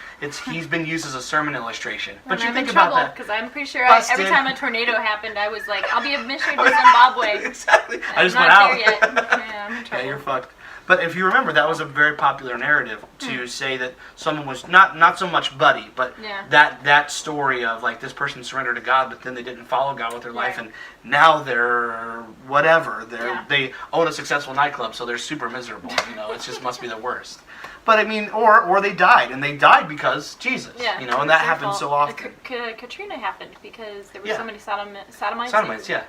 He's been used as a sermon illustration. But you think about that, because I'm pretty sure every time a tornado happened, I was like, "I'll be a missionary to Zimbabwe." Exactly. I just went out. Yeah, I'm in trouble. Yeah, you're fucked. But if you remember, that was a very popular narrative to say that someone was not so much Buddy, but that story of this person surrendered to God, but then they didn't follow God with their life, and now they're whatever. They own a successful nightclub, so they're super miserable. It just must be the worst. But I mean, or they died, and they died because Jesus. Yeah, and that happens so often. Katrina happened because there were so many sodomites. Sodomites, yeah.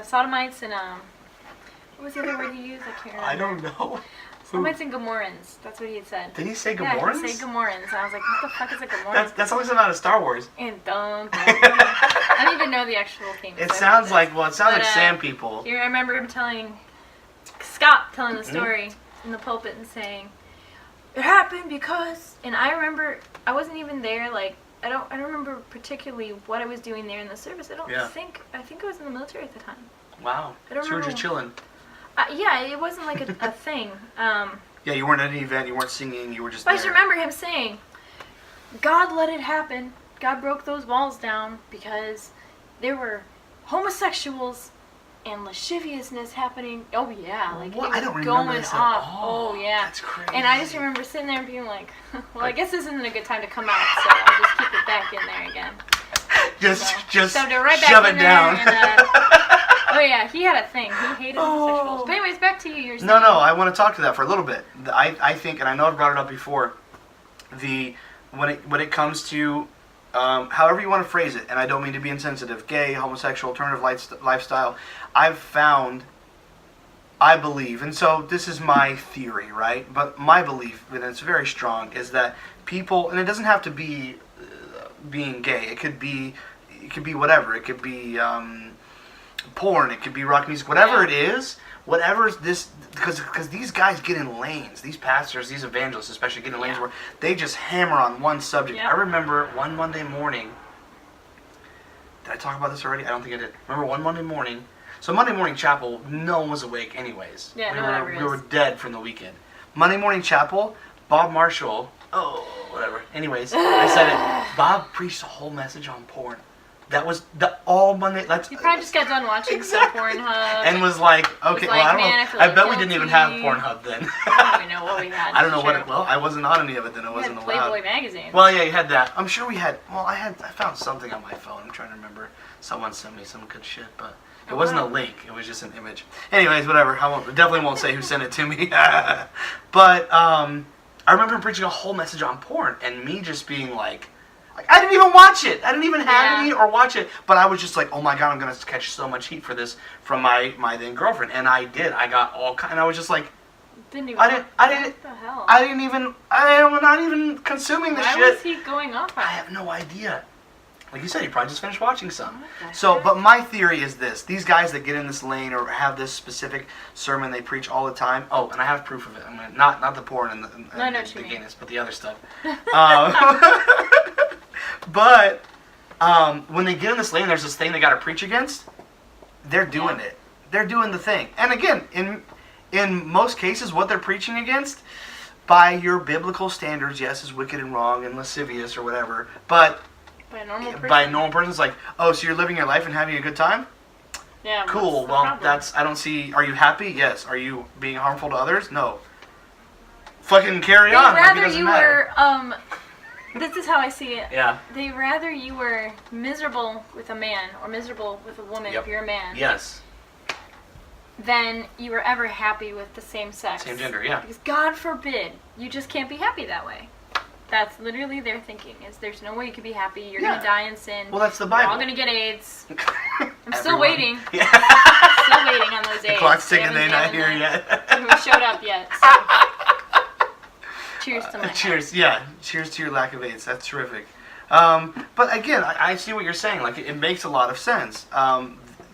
Sodomites and what was the other word he used? I can't remember. I don't know. Sodomites and Gomorrans. That's what he had said. Did he say Gomorrans? Yeah, he said Gomorrans. And I was like, what the fuck is a Gomorran? That's something out of Star Wars. And I don't even know the actual thing. It sounds like Sand People. I remember him Scott telling the story in the pulpit and saying, it happened because, and I remember, I wasn't even there, I don't remember particularly what I was doing there in the service. I think I was in the military at the time. Wow. So you were just chilling. Yeah, it wasn't like a thing. Yeah, you weren't at any event, you weren't singing, you were just there. I just remember him saying, God let it happen. God broke those walls down because there were homosexuals and lasciviousness happening. Oh yeah, I don't remember this at all. Oh yeah. That's crazy. And I just remember sitting there and being like, well, I guess this isn't a good time to come out, so I'll just keep it back in there again. Just shove it down. Oh yeah, he had a thing. He hated homosexuals. But anyways, back to you. No, I want to talk to that for a little bit. I think, and I know I've brought it up before, when it comes to however you want to phrase it, and I don't mean to be insensitive, gay, homosexual, alternative lifestyle, I've found, I believe, and so this is my theory, right? But my belief, and it's very strong, is that people, and it doesn't have to be being gay. It could be whatever. It could be porn. It could be rock music. Whatever it is, whatever's this, because these guys get in lanes. These pastors, these evangelists, especially, get in lanes where they just hammer on one subject. I remember one Monday morning. Did I talk about this already? I don't think I did. Remember one Monday morning. So Monday morning chapel, no one was awake anyways. Yeah, we were dead from the weekend. Monday morning chapel, Bob Marshall. Oh, whatever. Anyways, I said it. Bob preached a whole message on porn. That was all Monday. You probably just got done watching some Pornhub. And was like, okay, well, I don't know. I bet we didn't even have Pornhub then. I don't even know what we had. I don't know what. Well, I wasn't on any of it then. It wasn't allowed. Playboy magazine. Well, yeah, you had that. I'm sure we had. Well, I found something on my phone. I'm trying to remember. Someone sent me some good shit, but it wasn't a link. It was just an image. Anyways, whatever. Definitely won't say who sent it to me. But I remember him preaching a whole message on porn, and me just being like, I didn't even watch it. I didn't even have any or watch it. But I was just like, oh my God, I'm going to catch so much heat for this from my then girlfriend. And I did. I got all kind. And I was just like, I'm not even consuming this shit. Why was he going off on it? I have no idea. Like you said, he probably just finished watching some. So, but my theory is this. These guys that get in this lane or have this specific sermon they preach all the time. Oh, and I have proof of it. I mean, not the porn and the gayness, but the other stuff. But when they get in this lane, there's this thing they got to preach against. They're doing it. They're doing the thing. And again, in most cases, what they're preaching against, by your biblical standards, yes, is wicked and wrong and lascivious or whatever. But by a normal person, it's like, oh, so you're living your life and having a good time? Yeah. Cool. Well, I don't see. Are you happy? Yes. Are you being harmful to others? No. Fucking carry on. Rather you were. This is how I see it. Yeah. They rather you were miserable with a man or miserable with a woman if you're a man. Yes. Than you were ever happy with the same sex. Same gender, yeah. Because God forbid, you just can't be happy that way. That's literally their thinking, is there's no way you could be happy. You're going to die in sin. Well, that's the Bible. You're all going to get AIDS. I'm still waiting. Yeah. Still waiting on those AIDS. The clock's ticking, they're not here yet. They haven't showed up yet, so. Cheers to my Cheers, yeah. Cheers to your lack of AIDS. That's terrific. But again, I see what you're saying. Like, it makes a lot of sense.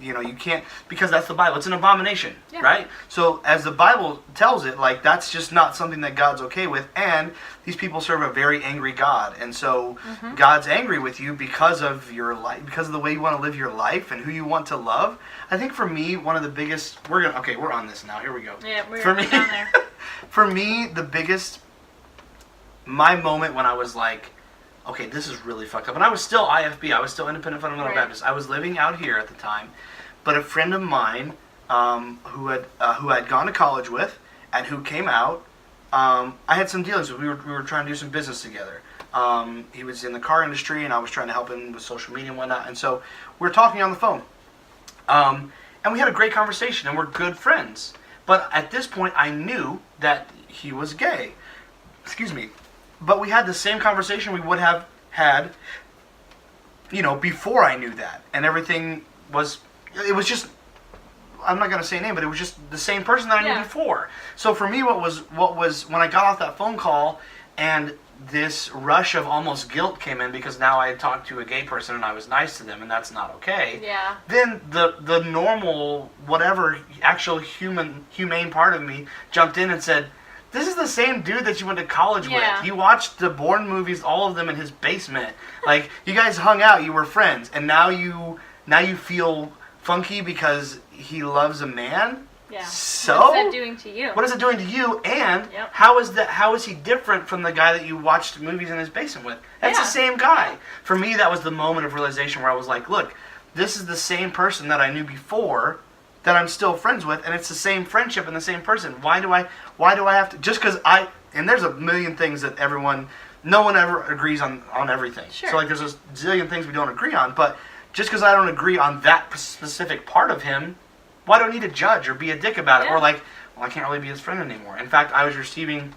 You can't, because that's the Bible. It's an abomination, right? So as the Bible tells it, like, that's just not something that God's okay with. And these people serve a very angry God. And so God's angry with you because of your life, because of the way you want to live your life and who you want to love. I think for me, one of the biggest, we're on this now. Here we go. Yeah, we're down there. For me, my moment when I was like, okay, this is really fucked up. And I was still IFB. I was still Independent Fundamental Baptist. I was living out here at the time. But a friend of mine who had gone to college with and who came out, I had some dealings with. We were trying to do some business together. He was in the car industry, and I was trying to help him with social media and whatnot. And so we were talking on the phone. And we had a great conversation, and we're good friends. But at this point, I knew that he was gay. Excuse me. But we had the same conversation we would have had, before I knew that. And everything was, it was just, I'm not going to say a name, but it was just the same person that I knew before. So for me, what was when I got off that phone call and this rush of almost guilt came in because now I had talked to a gay person and I was nice to them and that's not okay. Yeah. Then the normal, whatever, actual humane part of me jumped in and said, this is the same dude that you went to college with. You watched the Bourne movies, all of them in his basement. Like, you guys hung out, you were friends, and now you feel funky because he loves a man? Yeah. So what is that doing to you? What is it doing to you? And how is he different from the guy that you watched movies in his basement with? That's the same guy. For me, that was the moment of realization where I was like, look, this is the same person that I knew before that I'm still friends with, and it's the same friendship and the same person. Why do I have to, just because and there's a million things that no one ever agrees on everything. Sure. So like there's a zillion things we don't agree on, but just because I don't agree on that specific part of him, why do I need to judge or be a dick about it? Or like, well, I can't really be his friend anymore. In fact, I was receiving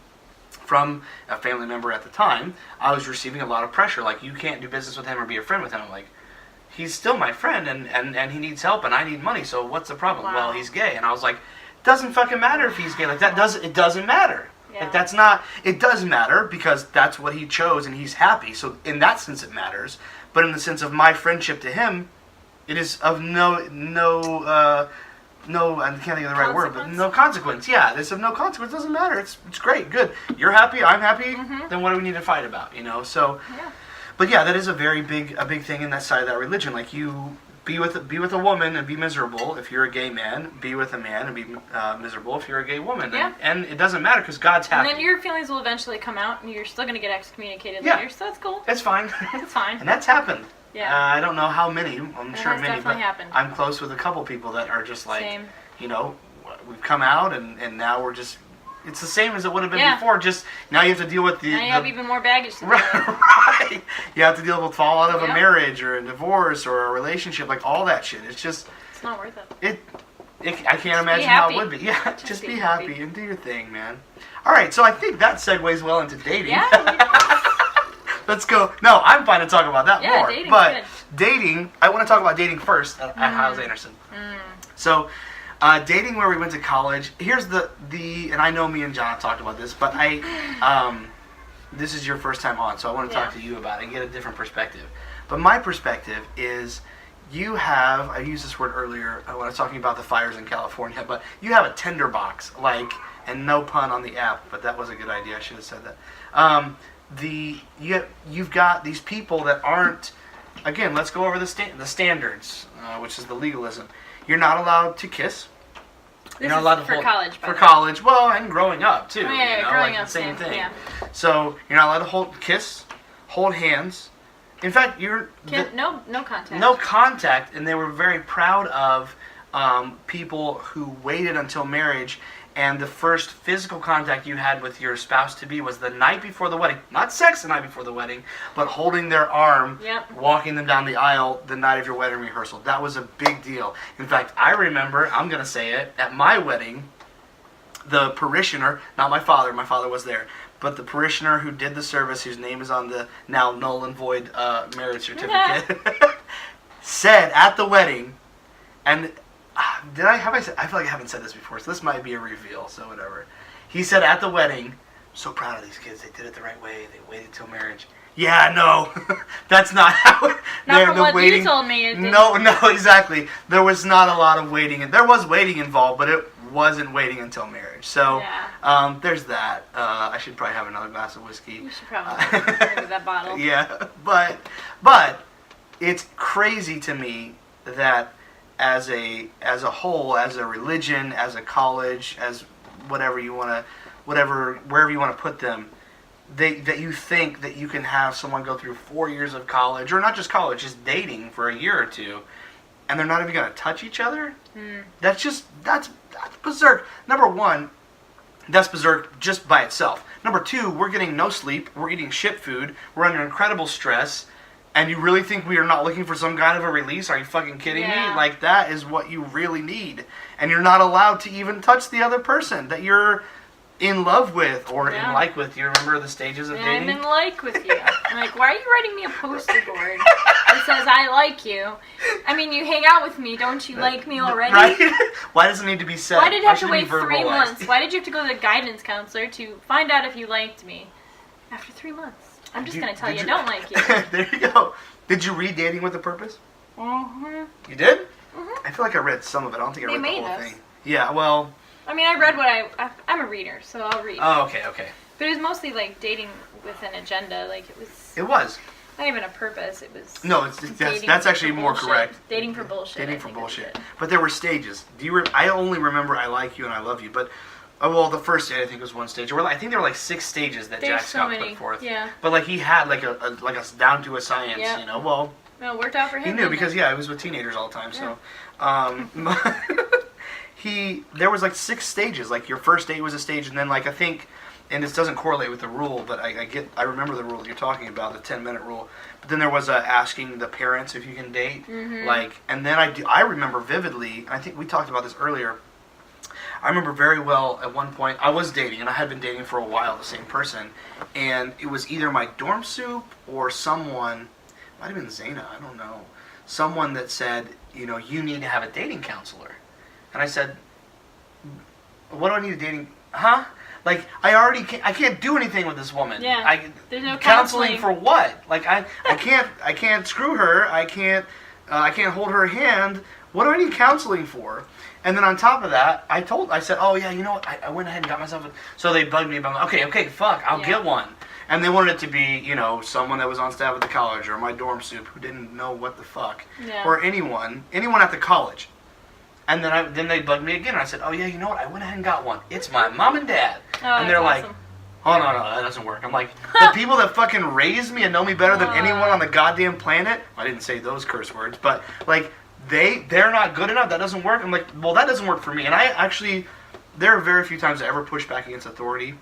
from a family member at the time, I was receiving a lot of pressure, like, you can't do business with him or be a friend with him. I'm like, he's still my friend, and he needs help, and I need money, so what's the problem? Wow. Well, he's gay. And I was like, it doesn't fucking matter if he's gay. Like, it doesn't matter. Yeah. Like, it does matter because that's what he chose, and he's happy. So in that sense, it matters. But in the sense of my friendship to him, it is of no, I can't think of the right word, but no consequence. Yeah, it's of no consequence. It doesn't matter. It's great, good. You're happy, I'm happy, then what do we need to fight about, So... Yeah. But yeah, that is a big thing in that side of that religion. Like, you be with a woman and be miserable if you're a gay man. Be with a man and be miserable if you're a gay woman. Yeah. And it doesn't matter because God's happy. And then your feelings will eventually come out, and you're still going to get excommunicated later. So that's cool. It's fine. It's fine. And that's happened. Yeah. I don't know how many. I'm sure many, but happened. I'm close with a couple people that are just like, Same. you know, we've come out and now we're just. It's the same as it would have been before. Just now you have to deal with the. Now you have even more baggage to deal with. Right. You have to deal with fallout of a marriage or a divorce or a relationship, like all that shit. It's just. It's not worth it. I can't imagine how it would be. Yeah, just be happy and do your thing, man. All right, so I think that segues well into dating. Yeah. Let's go. No, I'm fine to talk about that more. Dating's but good. Dating, I want to talk about dating first at Hyles Anderson. So, dating where we went to college. Here's the and I know me and John talked about this, but this is your first time on, so I want to talk to you about it and get a different perspective. But my perspective is. You have, I used this word earlier when I was talking about the fires in California, but you have a tinderbox, and no pun on the app, but that was a good idea, I should have said that. You've got these people that aren't, again, let's go over the standards, which is the legalism. You're not allowed to kiss. You're not allowed to hold, college, for college, well, and growing up, too. Oh, yeah, growing up, the same thing. Yeah. So, you're not allowed to kiss, hold hands. In fact, no contact. No contact, and they were very proud of people who waited until marriage, and the first physical contact you had with your spouse-to-be was the night before the wedding. Not sex the night before the wedding, but holding their arm, walking them down the aisle the night of your wedding rehearsal. That was a big deal. In fact, I remember, I'm going to say it, at my wedding, the parishioner, not my father was there, but the parishioner who did the service, whose name is on the now null and void marriage certificate, said at the wedding, and I feel like I haven't said this before, so this might be a reveal, so whatever. He said at the wedding, so proud of these kids, they did it the right way, they waited till marriage. Yeah, no, that's not how it... Not from what you told me. No, exactly. There was not a lot of waiting. There was waiting involved, but it wasn't waiting until marriage. So, there's that. I should probably have another glass of whiskey. You should probably have that bottle. Yeah, but it's crazy to me that as a whole, as a religion, as a college, as wherever you want to put them, that you think that you can have someone go through 4 years of college, or not just college, just dating for a year or two, and they're not even going to touch each other? That's berserk. Number one, that's berserk just by itself. Number two, we're getting no sleep, we're eating shit food, we're under incredible stress, and you really think we are not looking for some kind of a release? Are you fucking kidding me? Like, that is what you really need. And you're not allowed to even touch the other person that you're in love with or in like with. You remember the stages of dating? I'm in like with you. I'm like, why are you writing me a poster board that says I like you? I mean, you hang out with me, don't you like me already? Right? Why does it need to be said? Why did you have to wait 3 months? Why did you have to go to the guidance counselor to find out if you liked me? After 3 months. I'm just going to tell you I don't like you. There you go. Did you read Dating with a Purpose? Mm-hmm. You did? Mm-hmm. I feel like I read some of it. I don't think I read the whole thing. Yeah, well... I mean, I read what I'm a reader, so I'll read. Oh, okay. But it was mostly like dating with an agenda. Like it was. Not even a purpose. It was. No, that's actually more correct. Dating for bullshit. Dating for bullshit. But there were stages. I only remember I like you and I love you, but the first date I think was one stage. I think there were like 6 stages that Jack Scott put forth. Yeah. But like he had like a down to a science. Yep. You know. Well. No, it worked out for him. He knew because I was with teenagers all the time. Yeah. So. There was like 6 stages. Like your first date was a stage, and then like I think, and this doesn't correlate with the rule, but I remember the rule that you're talking about, the 10-minute rule. But then there was asking the parents if you can date, and then I remember vividly. I think we talked about this earlier. I remember very well at one point I was dating, and I had been dating for a while the same person, and it was either my dorm soup or someone, might have been Zaina, I don't know, someone that said, you need to have a dating counselor. And I said, what do I need a dating... Huh? Like, I can't do anything with this woman. Yeah, there's no counseling for what? Like, I can't screw her. I can't hold her hand. What do I need counseling for? And then on top of that, I said, oh yeah, you know what? I went ahead and got myself so they bugged me about, okay, fuck, I'll get one. And they wanted it to be, someone that was on staff at the college or my dorm soup who didn't know what the fuck. Yeah. Or anyone at the college. And then they bugged me again. And I said, oh yeah, you know what? I went ahead and got one. It's my mom and dad. Oh, and they're like, awesome. oh no, that doesn't work. I'm like, the people that fucking raised me and know me better than anyone on the goddamn planet, I didn't say those curse words, but like, they're not good enough, that doesn't work. I'm like, well, that doesn't work for me. And I actually, there are very few times I ever pushed back against authority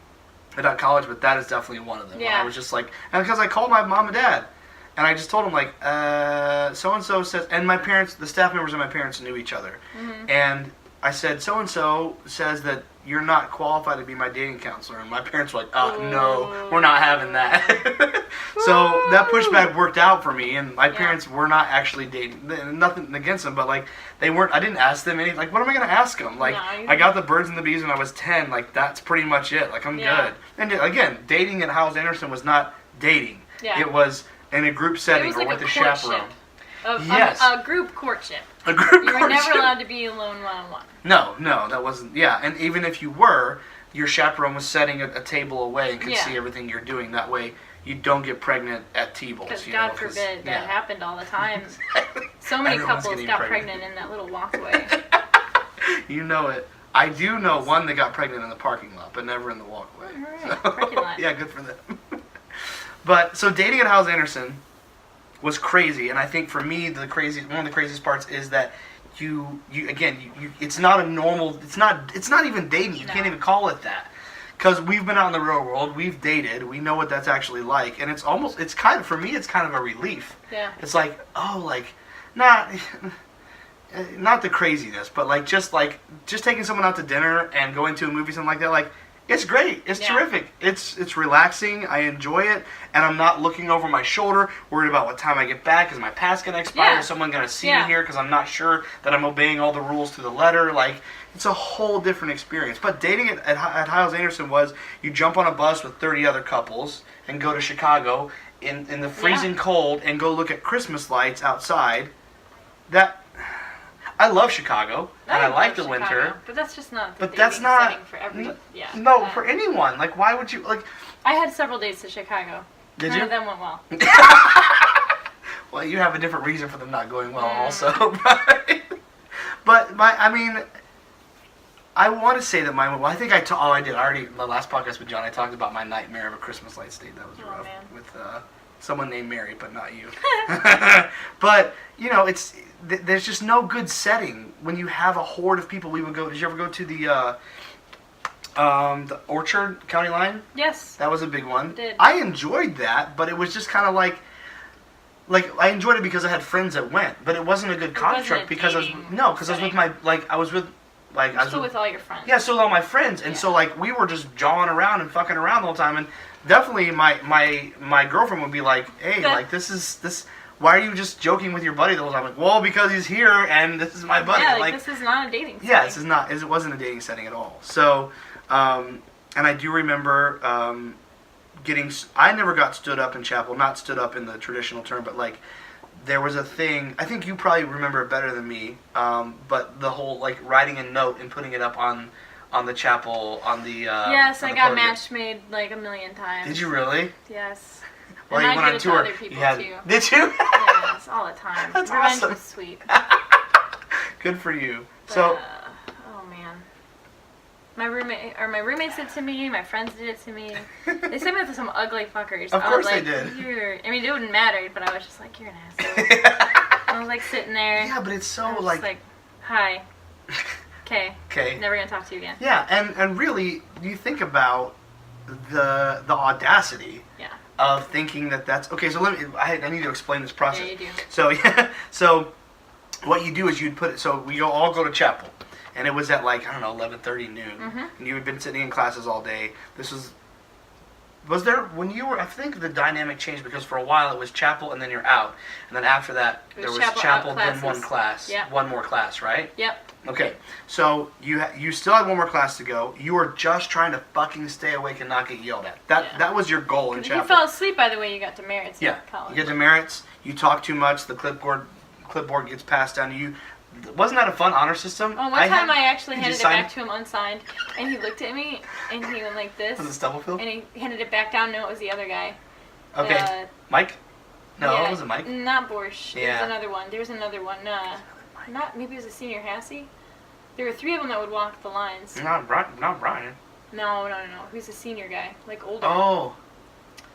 at college, but that is definitely one of them. Yeah. I was just like, and because I called my mom and dad, and I just told them, like, so-and-so says, and my parents, the staff members of my parents knew each other. Mm-hmm. And I said, so-and-so says that you're not qualified to be my dating counselor. And my parents were like, no, we're not having that. So that pushback worked out for me, and my parents were not actually dating. Nothing against them, but, like, they weren't, I didn't ask them anything. Like, what am I going to ask them? Like, I got the birds and the bees when I was 10. Like, that's pretty much it. Like, I'm good. And again, dating at Howes-Anderson was not dating. Yeah. It was in a group setting or with a chaperone. Yes. A group courtship. A group courtship. You were never allowed to be alone one-on-one. No, that wasn't. Yeah, and even if you were, your chaperone was setting a table away and could see everything you're doing. That way, you don't get pregnant at tables. Because God forbid, that happened all the time. Exactly. So many couples got pregnant in that little walkway. You know it. I do know one that got pregnant in the parking lot, but never in the walkway. All right, parking lot. Yeah, good for them. But so dating at Howes-Anderson was crazy, and I think for me one of the craziest parts is that you it's not a normal, it's not even dating. You can't even call it that, because we've been out in the real world, we've dated, we know what that's actually like, and it's kind of, for me, it's kind of a relief. Yeah. It's like, not the craziness, but just taking someone out to dinner and going to a movie, something like that, like, it's great. It's terrific. It's relaxing. I enjoy it, and I'm not looking over my shoulder, worried about what time I get back. Is my pass gonna expire? Is someone gonna see me here? Because I'm not sure that I'm obeying all the rules to the letter. Like, it's a whole different experience. But dating at Howes-Anderson was, you jump on a bus with 30 other couples and go to Chicago in the freezing cold and go look at Christmas lights outside. I love Chicago, and I like the winter. But that's just not the setting for everyone. No, for anyone. Like, why would you, like... I had several dates to Chicago. Did you? None of them went well. Well, you have a different reason for them not going well also. But I want to say that I think I did already, the last podcast with John, I talked about my nightmare of a Christmas lights date. That was rough. Man. With someone named Mary, but not you. But, there's just no good setting when you have a horde of people. We would go. Did you ever go to the Orchard County line? Yes. That was a big one. I did. I enjoyed that, but it was just kind of like I enjoyed it because I had friends that went, but it wasn't a good construct because I was with all your friends. Yeah, so with all my friends, and so we were just jawing around and fucking around the whole time, and definitely my girlfriend would be like, hey, this. Why are you just joking with your buddy the whole time? Like, well, because he's here and this is my buddy. Yeah, this is not a dating setting. Yeah, it wasn't a dating setting at all. So, and I do remember I never got stood up in chapel, not stood up in the traditional term, but there was a thing, I think you probably remember it better than me, but the whole writing a note and putting it up on the chapel, on the yes, on I the got podium. match made a million times. Did you really? Yes. Well, and you I went did on it tour. to other people too. Did you? Yes, all the time. That's Revenge awesome. was sweet. Good for you. But, so, oh man, my roommates did it to me. My friends did it to me. They sent me with some ugly fuckers. Of course they did. I mean, it wouldn't matter, but I was just like, you're an asshole. I was sitting there. Yeah, but it's so hi. Okay. Never gonna talk to you again. Yeah, and really, you think about the audacity of thinking that's okay. So I need to explain this process. Yeah, you do. So what you do is you'd put it. So we all go to chapel, and it was at 11:30 noon, and you had been sitting in classes all day. This was there when you were? I think the dynamic changed because for a while it was chapel and then you're out, and then after that there was chapel then one class, one more class, right? Yep. Okay, so you still had one more class to go. You were just trying to fucking stay awake and not get yelled at. That was your goal in chapel. You fell asleep by the way you got demerits in college. You get demerits. You talk too much. The clipboard gets passed down to you. Wasn't that a fun honor system? Oh, one time I actually handed it back to him unsigned, and he looked at me, and he went like this. Was it Stubblefield? And he handed it back down. No, it was the other guy. Okay. Mike? No, it wasn't Mike. Not Borsch. Yeah. There was another one. Maybe it was a senior Hassy. There were 3 of them that would walk the lines. Not Brian. No. He was a senior guy, like older. Oh.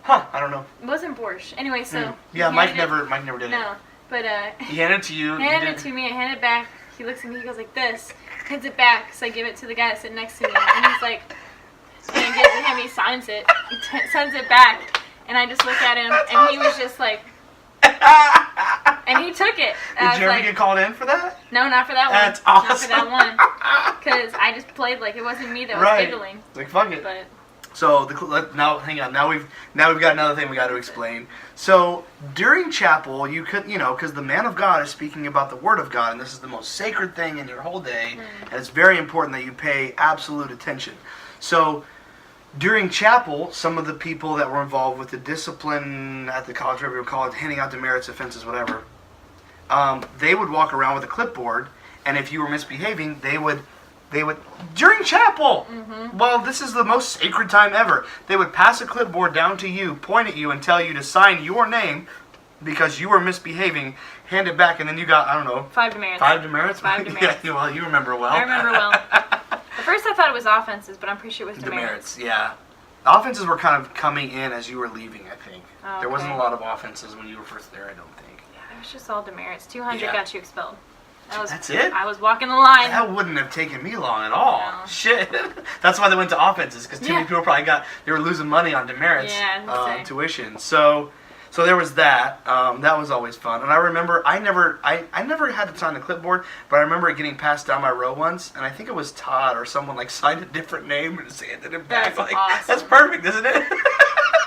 Huh, I don't know. It wasn't Borscht. Anyway, so... Yeah, Mike never did it. No, but... he handed it to you. He handed it to me, I handed it back. He looks at me, he goes like this, hands it back, so I give it to the guy that's sitting next to me, and he's like... And I give it to him, he signs it, sends it back, and I just look at him, and he was just like... And he took it. Did you ever get called in for that? No, not for that one. That's awesome. Not for that one. Because I just played like it wasn't me that was giggling. Like, fuck it. But... So now, hang on. Now we've got another thing we got to explain. So during chapel, you could, because the man of God is speaking about the Word of God, and this is the most sacred thing in your whole day, and it's very important that you pay absolute attention. So during chapel, some of the people that were involved with the discipline at the college, whatever you would call it, handing out demerits, offenses, whatever, they would walk around with a clipboard, and if you were misbehaving, they would during chapel, well, this is the most sacred time ever, they would pass a clipboard down to you, point at you, and tell you to sign your name because you were misbehaving, hand it back, and then you got, I don't know... 5 demerits. 5 demerits? 5 demerits. Yeah, well, you remember well. I remember well. At first I thought it was offenses, but I'm pretty sure it was demerits. Yeah. The offenses were kind of coming in as you were leaving, I think. Oh, okay. There wasn't a lot of offenses when you were first there, I don't think. Yeah, it was just all demerits. 200 got you expelled. That's it? I was walking the line. That wouldn't have taken me long at all. No. Shit. That's why they went to offenses, because too many people probably they were losing money on demerits, tuition. So there was that. That was always fun. And I remember, I never had to sign the clipboard, but I remember it getting passed down my row once, and I think it was Todd or someone signed a different name and handed it back. That's awesome. That's perfect, isn't it?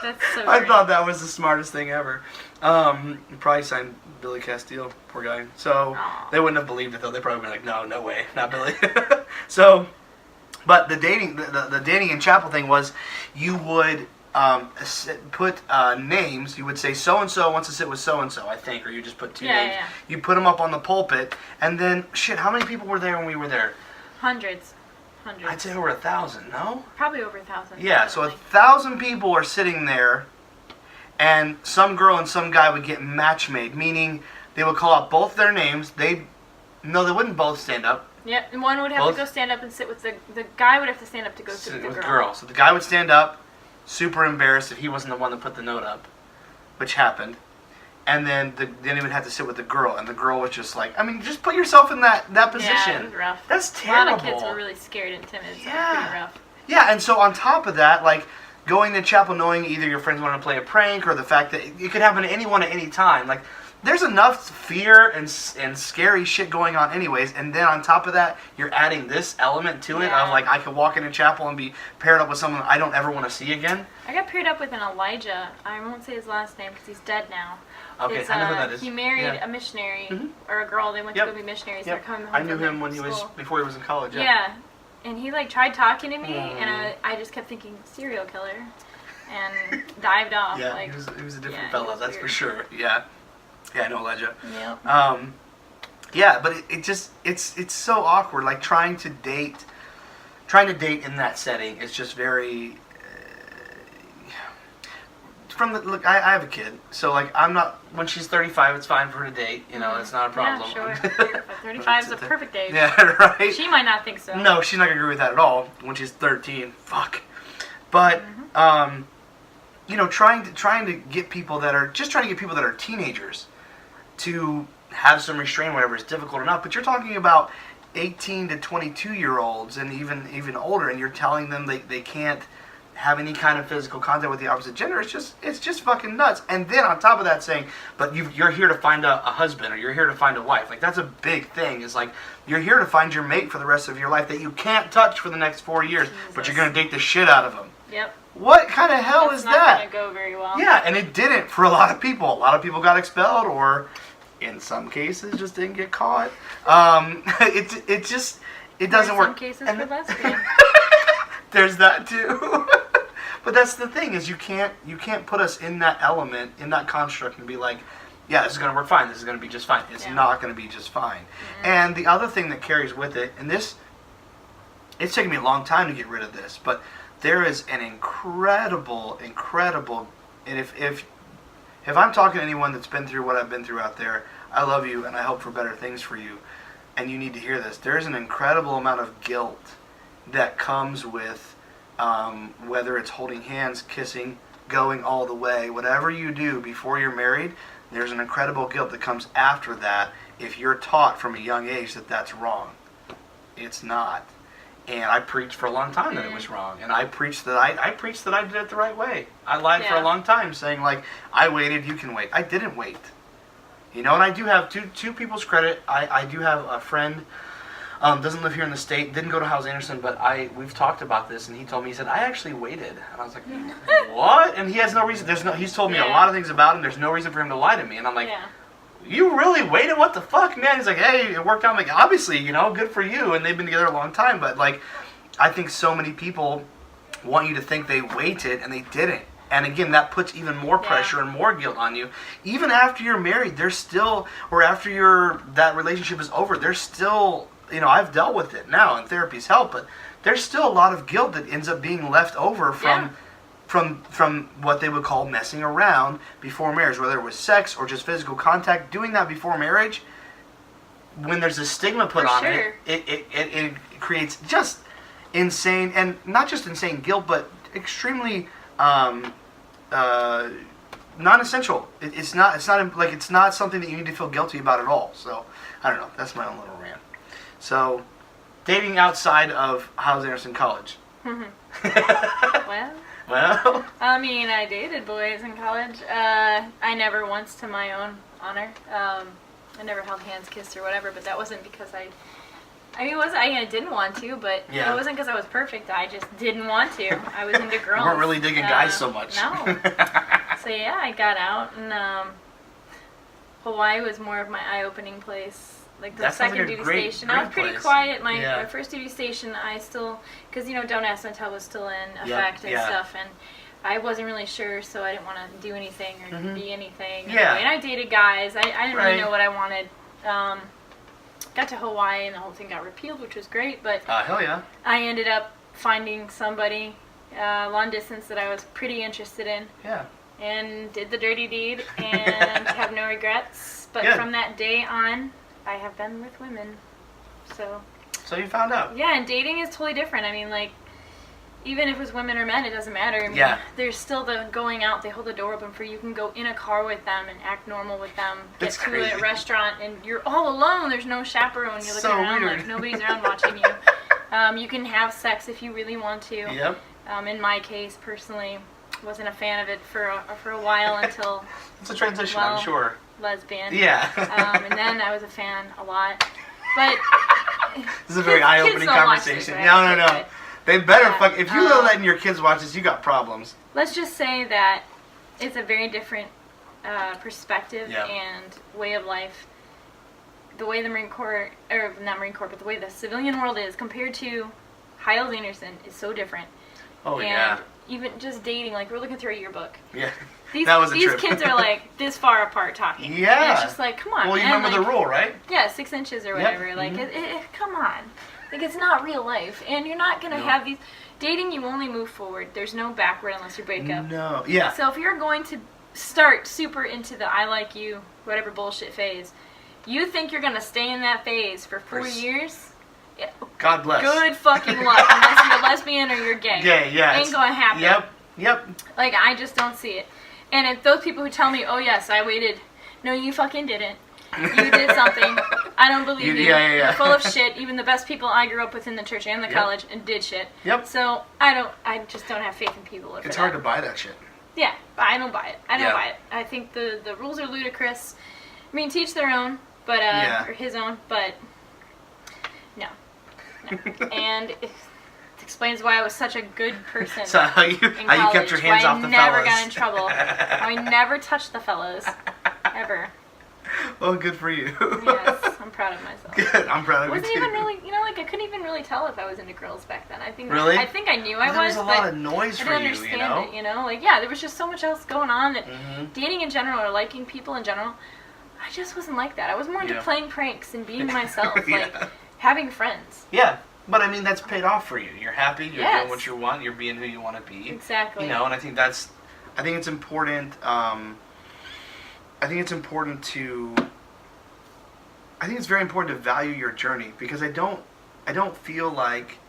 That's so I great. thought that was the smartest thing ever. Probably signed Billy Castile, poor guy. So they wouldn't have believed it though. They probably would have been like, no way, not Billy. So, but the dating in chapel thing was, you would put names. You would say so and so wants to sit with so and so, I think, or you just put two names. Yeah. You put them up on the pulpit, and then how many people were there when we were there? Hundreds. I'd say over 1,000. No? Probably over 1,000. Yeah, so 1,000 people are sitting there, and some girl and some guy would get match made, meaning they would call out both their names. They wouldn't both stand up. Yep, and one would have to go stand up and sit with the guy would have to stand up to go sit with the girl. So the guy would stand up, super embarrassed if he wasn't the one that put the note up, which happened. And then he would have to sit with the girl, and the girl was just like, I mean, just put yourself in that position. Yeah, it was rough. That's terrible. A lot of kids were really scared and timid, so it was pretty rough. Yeah, and so on top of that, going to chapel knowing either your friends want to play a prank or the fact that it could happen to anyone at any time, there's enough fear and scary shit going on anyways, and then on top of that, you're adding this element to it of I could walk into chapel and be paired up with someone I don't ever want to see again. I got paired up with an Elijah. I won't say his last name because he's dead now. Okay, I know who that is. He married a missionary or a girl. They went to go be missionaries. They're coming home. I knew him when before he was in college. Yeah, and he tried talking to me, and I just kept thinking serial killer, and dived off. Yeah, he was a different fella, that's weird. For sure. Yeah, I know Elijah. Yeah. Yeah, but it's so awkward. Trying to date in that setting is just very. I have a kid, so I'm not. When she's 35, it's fine for her to date. It's not a problem. Yeah, sure. 35 is a perfect age. Yeah, right. She might not think so. No, she's not gonna agree with that at all. When she's 13, fuck. But trying to get people that are teenagers to have some restraint, whatever, is difficult enough. But you're talking about 18 to 22-year-olds and even older, and you're telling them they can't have any kind of physical contact with the opposite gender. It's just fucking nuts. And then on top of that saying, but you're here to find a husband, or you're here to find a wife. That's a big thing. It's you're here to find your mate for the rest of your life that you can't touch for the next 4 years, but you're gonna date the shit out of them. Yep. What kind of hell is that? That's not gonna go very well. Yeah, and it didn't for a lot of people. A lot of people got expelled, or in some cases just didn't get caught. It doesn't work. In some cases for lesbians. There's that too. But that's the thing, is you can't put us in that element, in that construct, and be like, yeah, this is going to work fine, this is going to be just fine. It's not going to be just fine. Mm-hmm. And the other thing that carries with it, and it's taken me a long time to get rid of this, but there is an incredible, and if I'm talking to anyone that's been through what I've been through out there, I love you and I hope for better things for you, and you need to hear this. There is an incredible amount of guilt that comes with whether it's holding hands, kissing, going all the way, whatever you do before you're married, there's an incredible guilt that comes after that if you're taught from a young age that that's wrong. It's not. And I preached for a long time that it was wrong. And I preached that I preached that I did it the right way. I lied for a long time saying, like, I waited, you can wait. I didn't wait. You know, and I do have two people's credit. I do have a friend, doesn't live here in the state, didn't go to House Anderson, but we've talked about this, and he told me, he said, I actually waited. And I was like, what? And he has no reason, he's told me a lot of things about him, there's no reason for him to lie to me. And I'm like, you really waited? What the fuck, man? He's like, hey, it worked out. I'm like, obviously, you know, good for you. And they've been together a long time. But, like, I think so many people want you to think they waited, and they didn't. And again, that puts even more pressure and more guilt on you. Even after you're married, there's still, or after that relationship is over, there's still, you know, I've dealt with it now, and therapy's help, but there's still a lot of guilt that ends up being left over from what they would call messing around before marriage, whether it was sex or just physical contact. Doing that before marriage, when there's a stigma put on it creates just insane, and not just insane guilt, but extremely non-essential. It's not something that you need to feel guilty about at all. So I don't know. That's my own little rant. So dating outside of House Anderson College. Well, I mean, I dated boys in college. I never once, to my own honor, I never held hands, kissed, or whatever. But that wasn't because I didn't want to, but it wasn't because I was perfect. I just didn't want to. I was into girls. You weren't really digging guys so much. No. So yeah, I got out, and Hawaii was more of my eye-opening place. Like the second duty station. I was pretty quiet. My first duty station, I still, because, you know, Don't Ask, Don't Tell was still in effect and stuff, and I wasn't really sure, so I didn't want to do anything or be anything. Yeah. And I dated guys. I didn't really know what I wanted. Got to Hawaii and the whole thing got repealed, which was great, but hell yeah. I ended up finding somebody long distance that I was pretty interested in. Yeah. And did the dirty deed and have no regrets. But from that day on, I have been with women. So you found out. Yeah, and dating is totally different. I mean, like, even if it was women or men, it doesn't matter. I mean, there's still the going out. They hold the door open for you. You can go in a car with them and act normal with them. Get to a restaurant and you're all alone. There's no chaperone. You're looking around like nobody's around watching you. You can have sex if you really want to. Yep. In my case, personally, wasn't a fan of it for a while until it's a transition, I'm sure. Lesbian. Yeah. And then I was a fan a lot. But this is a very eye-opening conversation. No. They better fuck. If you are letting your kids watch this, you got problems. Let's just say that it's a very different perspective and way of life. The way the Marine Corps, or not Marine Corps, but the way the civilian world is compared to House Anderson is so different. Oh, and even just dating, like, we're looking through a yearbook. Yeah. These trip. Kids are, like, this far apart talking. Yeah. And it's just like, come on, Well, you remember the rule, right? Yeah, 6 inches or whatever. Like, come on. Like, it's not real life. And you're not going to have these... Dating, you only move forward. There's no backward unless you break up. No. Yeah. So if you're going to start super into the I like you, whatever bullshit phase, you think you're going to stay in that phase for 4 years... God bless. Good fucking luck, unless you're a lesbian or you're gay. Gay, yeah. Ain't going to happen. Yep. Like, I just don't see it. And if those people who tell me, oh yes, I waited, no, you fucking didn't. You did something. I don't believe you. You're full of shit. Even the best people I grew up with in the church and the college and did shit. Yep. So I just don't have faith in people. It's hard to buy that shit. Yeah, but I don't buy it. I don't buy it. I think the rules are ludicrous. I mean, teach their own, but or his own, but no. And it explains why I was such a good person. So how you kept your hands off the fellas. I never got in trouble. I never touched the fellas. Ever. Well, good for you. Yes, I'm proud of myself. Good, I'm proud of you too. Wasn't even really, like, I couldn't even really tell if I was into girls back then. I think really? I think I knew I was. There was a lot of noise for you, I didn't understand it, Like, there was just so much else going on that dating in general or liking people in general, I just wasn't like that. I was more into playing pranks and being myself, like having friends. Yeah. But I mean, that's paid off for you. You're happy. You're doing what you want. You're being who you want to be. Exactly. And I think it's important. I think it's very important to value your journey, because I don't feel like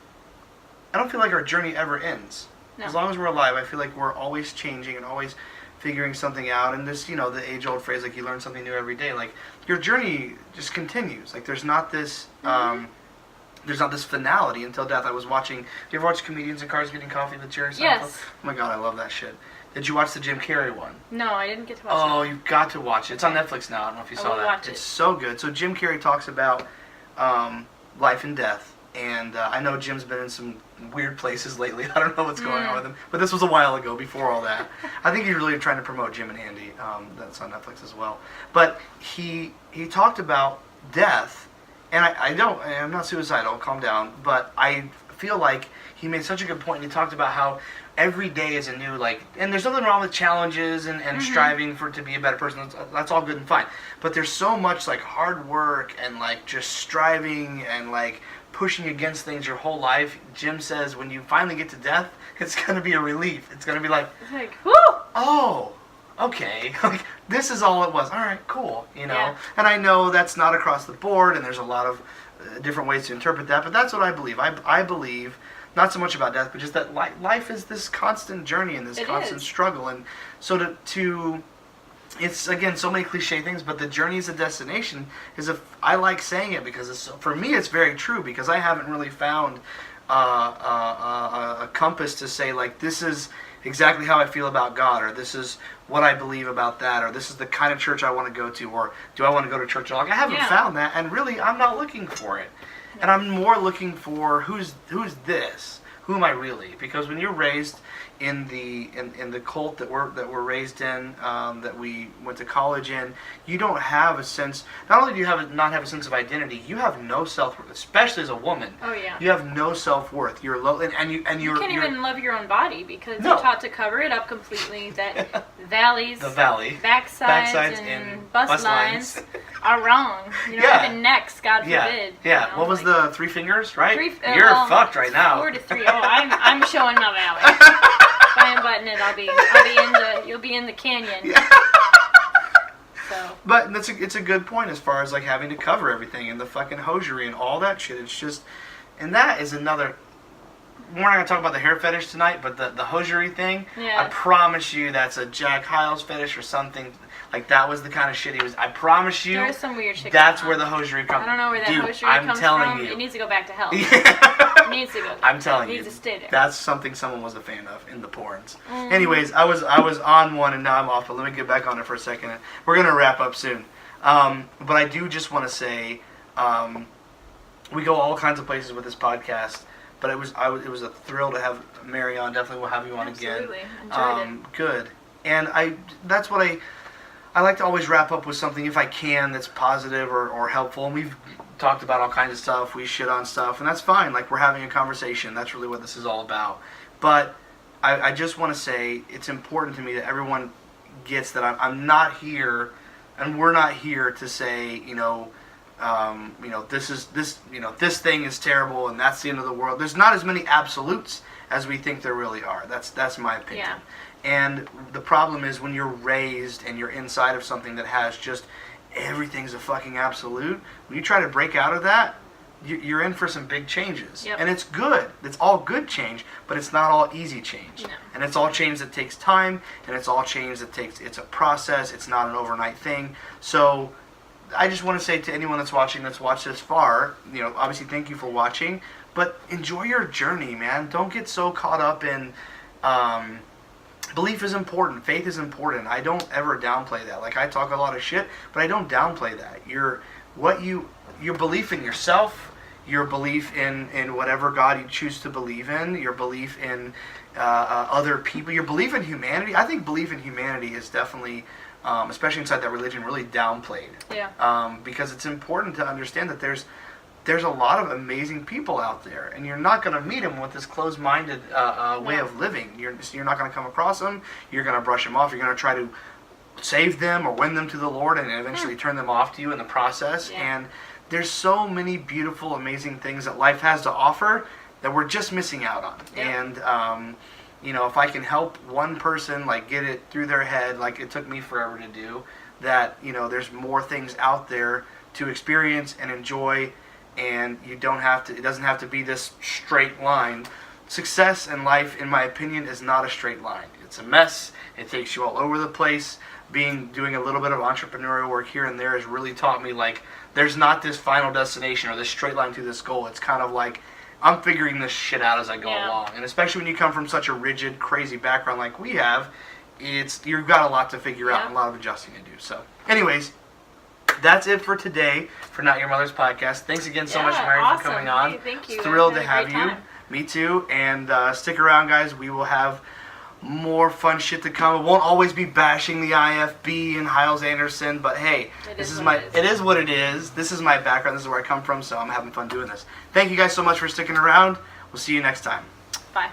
I don't feel like our journey ever ends. No. As long as we're alive, I feel like we're always changing and always figuring something out. And this, the age-old phrase, like, you learn something new every day. Like, your journey just continues. Like, there's not this finality until death. I was watching. Do you ever watch Comedians in Cars Getting Coffee with Jerry Seinfeld? Yes. Oh my God, I love that shit. Did you watch the Jim Carrey one? No, I didn't get to watch it. Oh, you've got to watch it. It's on Netflix now. I don't know if you saw that. Watch it. It's so good. So Jim Carrey talks about life and death. And I know Jim's been in some weird places lately. I don't know what's going on with him. But this was a while ago, before all that. I think he's really trying to promote Jim and Andy. That's on Netflix as well. But he talked about death. And I'm not suicidal, calm down. But I feel like he made such a good point. And he talked about how every day is a new, and there's nothing wrong with challenges and striving to be a better person. That's all good and fine. But there's so much, hard work and, just striving and, pushing against things your whole life. Jim says when you finally get to death, it's going to be a relief. It's going to be it's like, whoo! Oh, okay. This is all it was. All right, cool. Yeah. And I know that's not across the board, and there's a lot of different ways to interpret that, but that's what I believe. I believe not so much about death, but just that life is this constant journey and this constant struggle. And so to it's, again, so many cliche things, but the journey is a destination I like saying it because for me it's very true, because I haven't really found a compass to say, this is exactly how I feel about God, or this is what I believe about that, or this is the kind of church I want to go to, or do I want to go to church at all? I haven't found that, and really I'm not looking for it. And I'm more looking for who's this? Who am I really? Because when you're raised in the cult that we're raised in, that we went to college in, you don't have a sense. Not only do you not have a sense of identity, you have no self-worth, especially as a woman. Oh yeah. You have no self-worth. You're low, and you can't even love your own body because you're taught to cover it up completely. That valleys, backsides, and bust lines are wrong. Even necks, God forbid. Yeah. What was the 3 fingers? Right. You're fucked right now. 4 to 3. Oh, I'm showing my valley. If I unbutton it, you'll be in the canyon. Yeah. So. But it's a good point as far as having to cover everything and the fucking hosiery and all that shit. It's just, and that is another. We're not gonna talk about the hair fetish tonight, but the hosiery thing. Yeah. I promise you, that's a Jack Hyles fetish or something. That was the kind of shit he was. I promise you. There is some weird shit. That's where the hosiery comes. I don't know where that hosiery comes from. It needs to go back to hell. Yeah. It needs to go. I'm telling you. It needs to stay there. That's something someone was a fan of in the porns. Anyways, I was on one and now I'm off. But let me get back on it for a second. We're gonna wrap up soon. But I do just want to say, we go all kinds of places with this podcast. But it was a thrill to have Mary on. Definitely will have you on again. Absolutely. Enjoyed it. Good. And that's what I like to always wrap up with something, if I can, that's positive or helpful. And we've talked about all kinds of stuff. We shit on stuff, and that's fine. We're having a conversation. That's really what this is all about. But I just want to say it's important to me that everyone gets that I'm not here, and we're not here to say, this thing is terrible and that's the end of the world. There's not as many absolutes as we think there really are. That's my opinion. Yeah. And the problem is when you're raised and you're inside of something that has just everything's a fucking absolute, when you try to break out of that, you're in for some big changes. Yep. And it's good. It's all good change, but it's not all easy change. No. And it's all change that takes time, and it's all change that it's a process. It's not an overnight thing. So I just want to say to anyone that's watching, that's watched this far, obviously thank you for watching, but enjoy your journey, man. Don't get so caught up in belief is important. Faith is important. I don't ever downplay that. I talk a lot of shit, but I don't downplay that. Your belief in yourself, your belief in whatever God you choose to believe in, your belief in other people, your belief in humanity. I think belief in humanity is definitely, especially inside that religion, really downplayed. Yeah. Because it's important to understand that there's a lot of amazing people out there, and you're not going to meet them with this closed-minded way of living. You're not going to come across them. You're going to brush them off. You're going to try to save them or win them to the Lord and eventually turn them off to you in the process. Yeah. And there's so many beautiful, amazing things that life has to offer that we're just missing out on. Yeah. And if I can help one person get it through their head, like it took me forever to do, that there's more things out there to experience and enjoy. And it doesn't have to be this straight line success in life, in my opinion, is not a straight line. It's a mess. It takes you all over the place. Doing a little bit of entrepreneurial work here and there has really taught me, like, there's not this final destination or this straight line to this goal. It's kind of like I'm figuring this shit out as I go along. And especially when you come from such a rigid, crazy background like we have, you've got a lot to figure out and a lot of adjusting to do. So, anyways, that's it for today for Not Your Mother's Podcast. Thanks again so much, Mary, for coming on. Hey, thank you. Thrilled to have you. Me too. And stick around, guys. We will have more fun shit to come. It won't always be bashing the IFB and Hyles-Anderson, but hey, it is what it is. This is my background. This is where I come from, so I'm having fun doing this. Thank you guys so much for sticking around. We'll see you next time. Bye.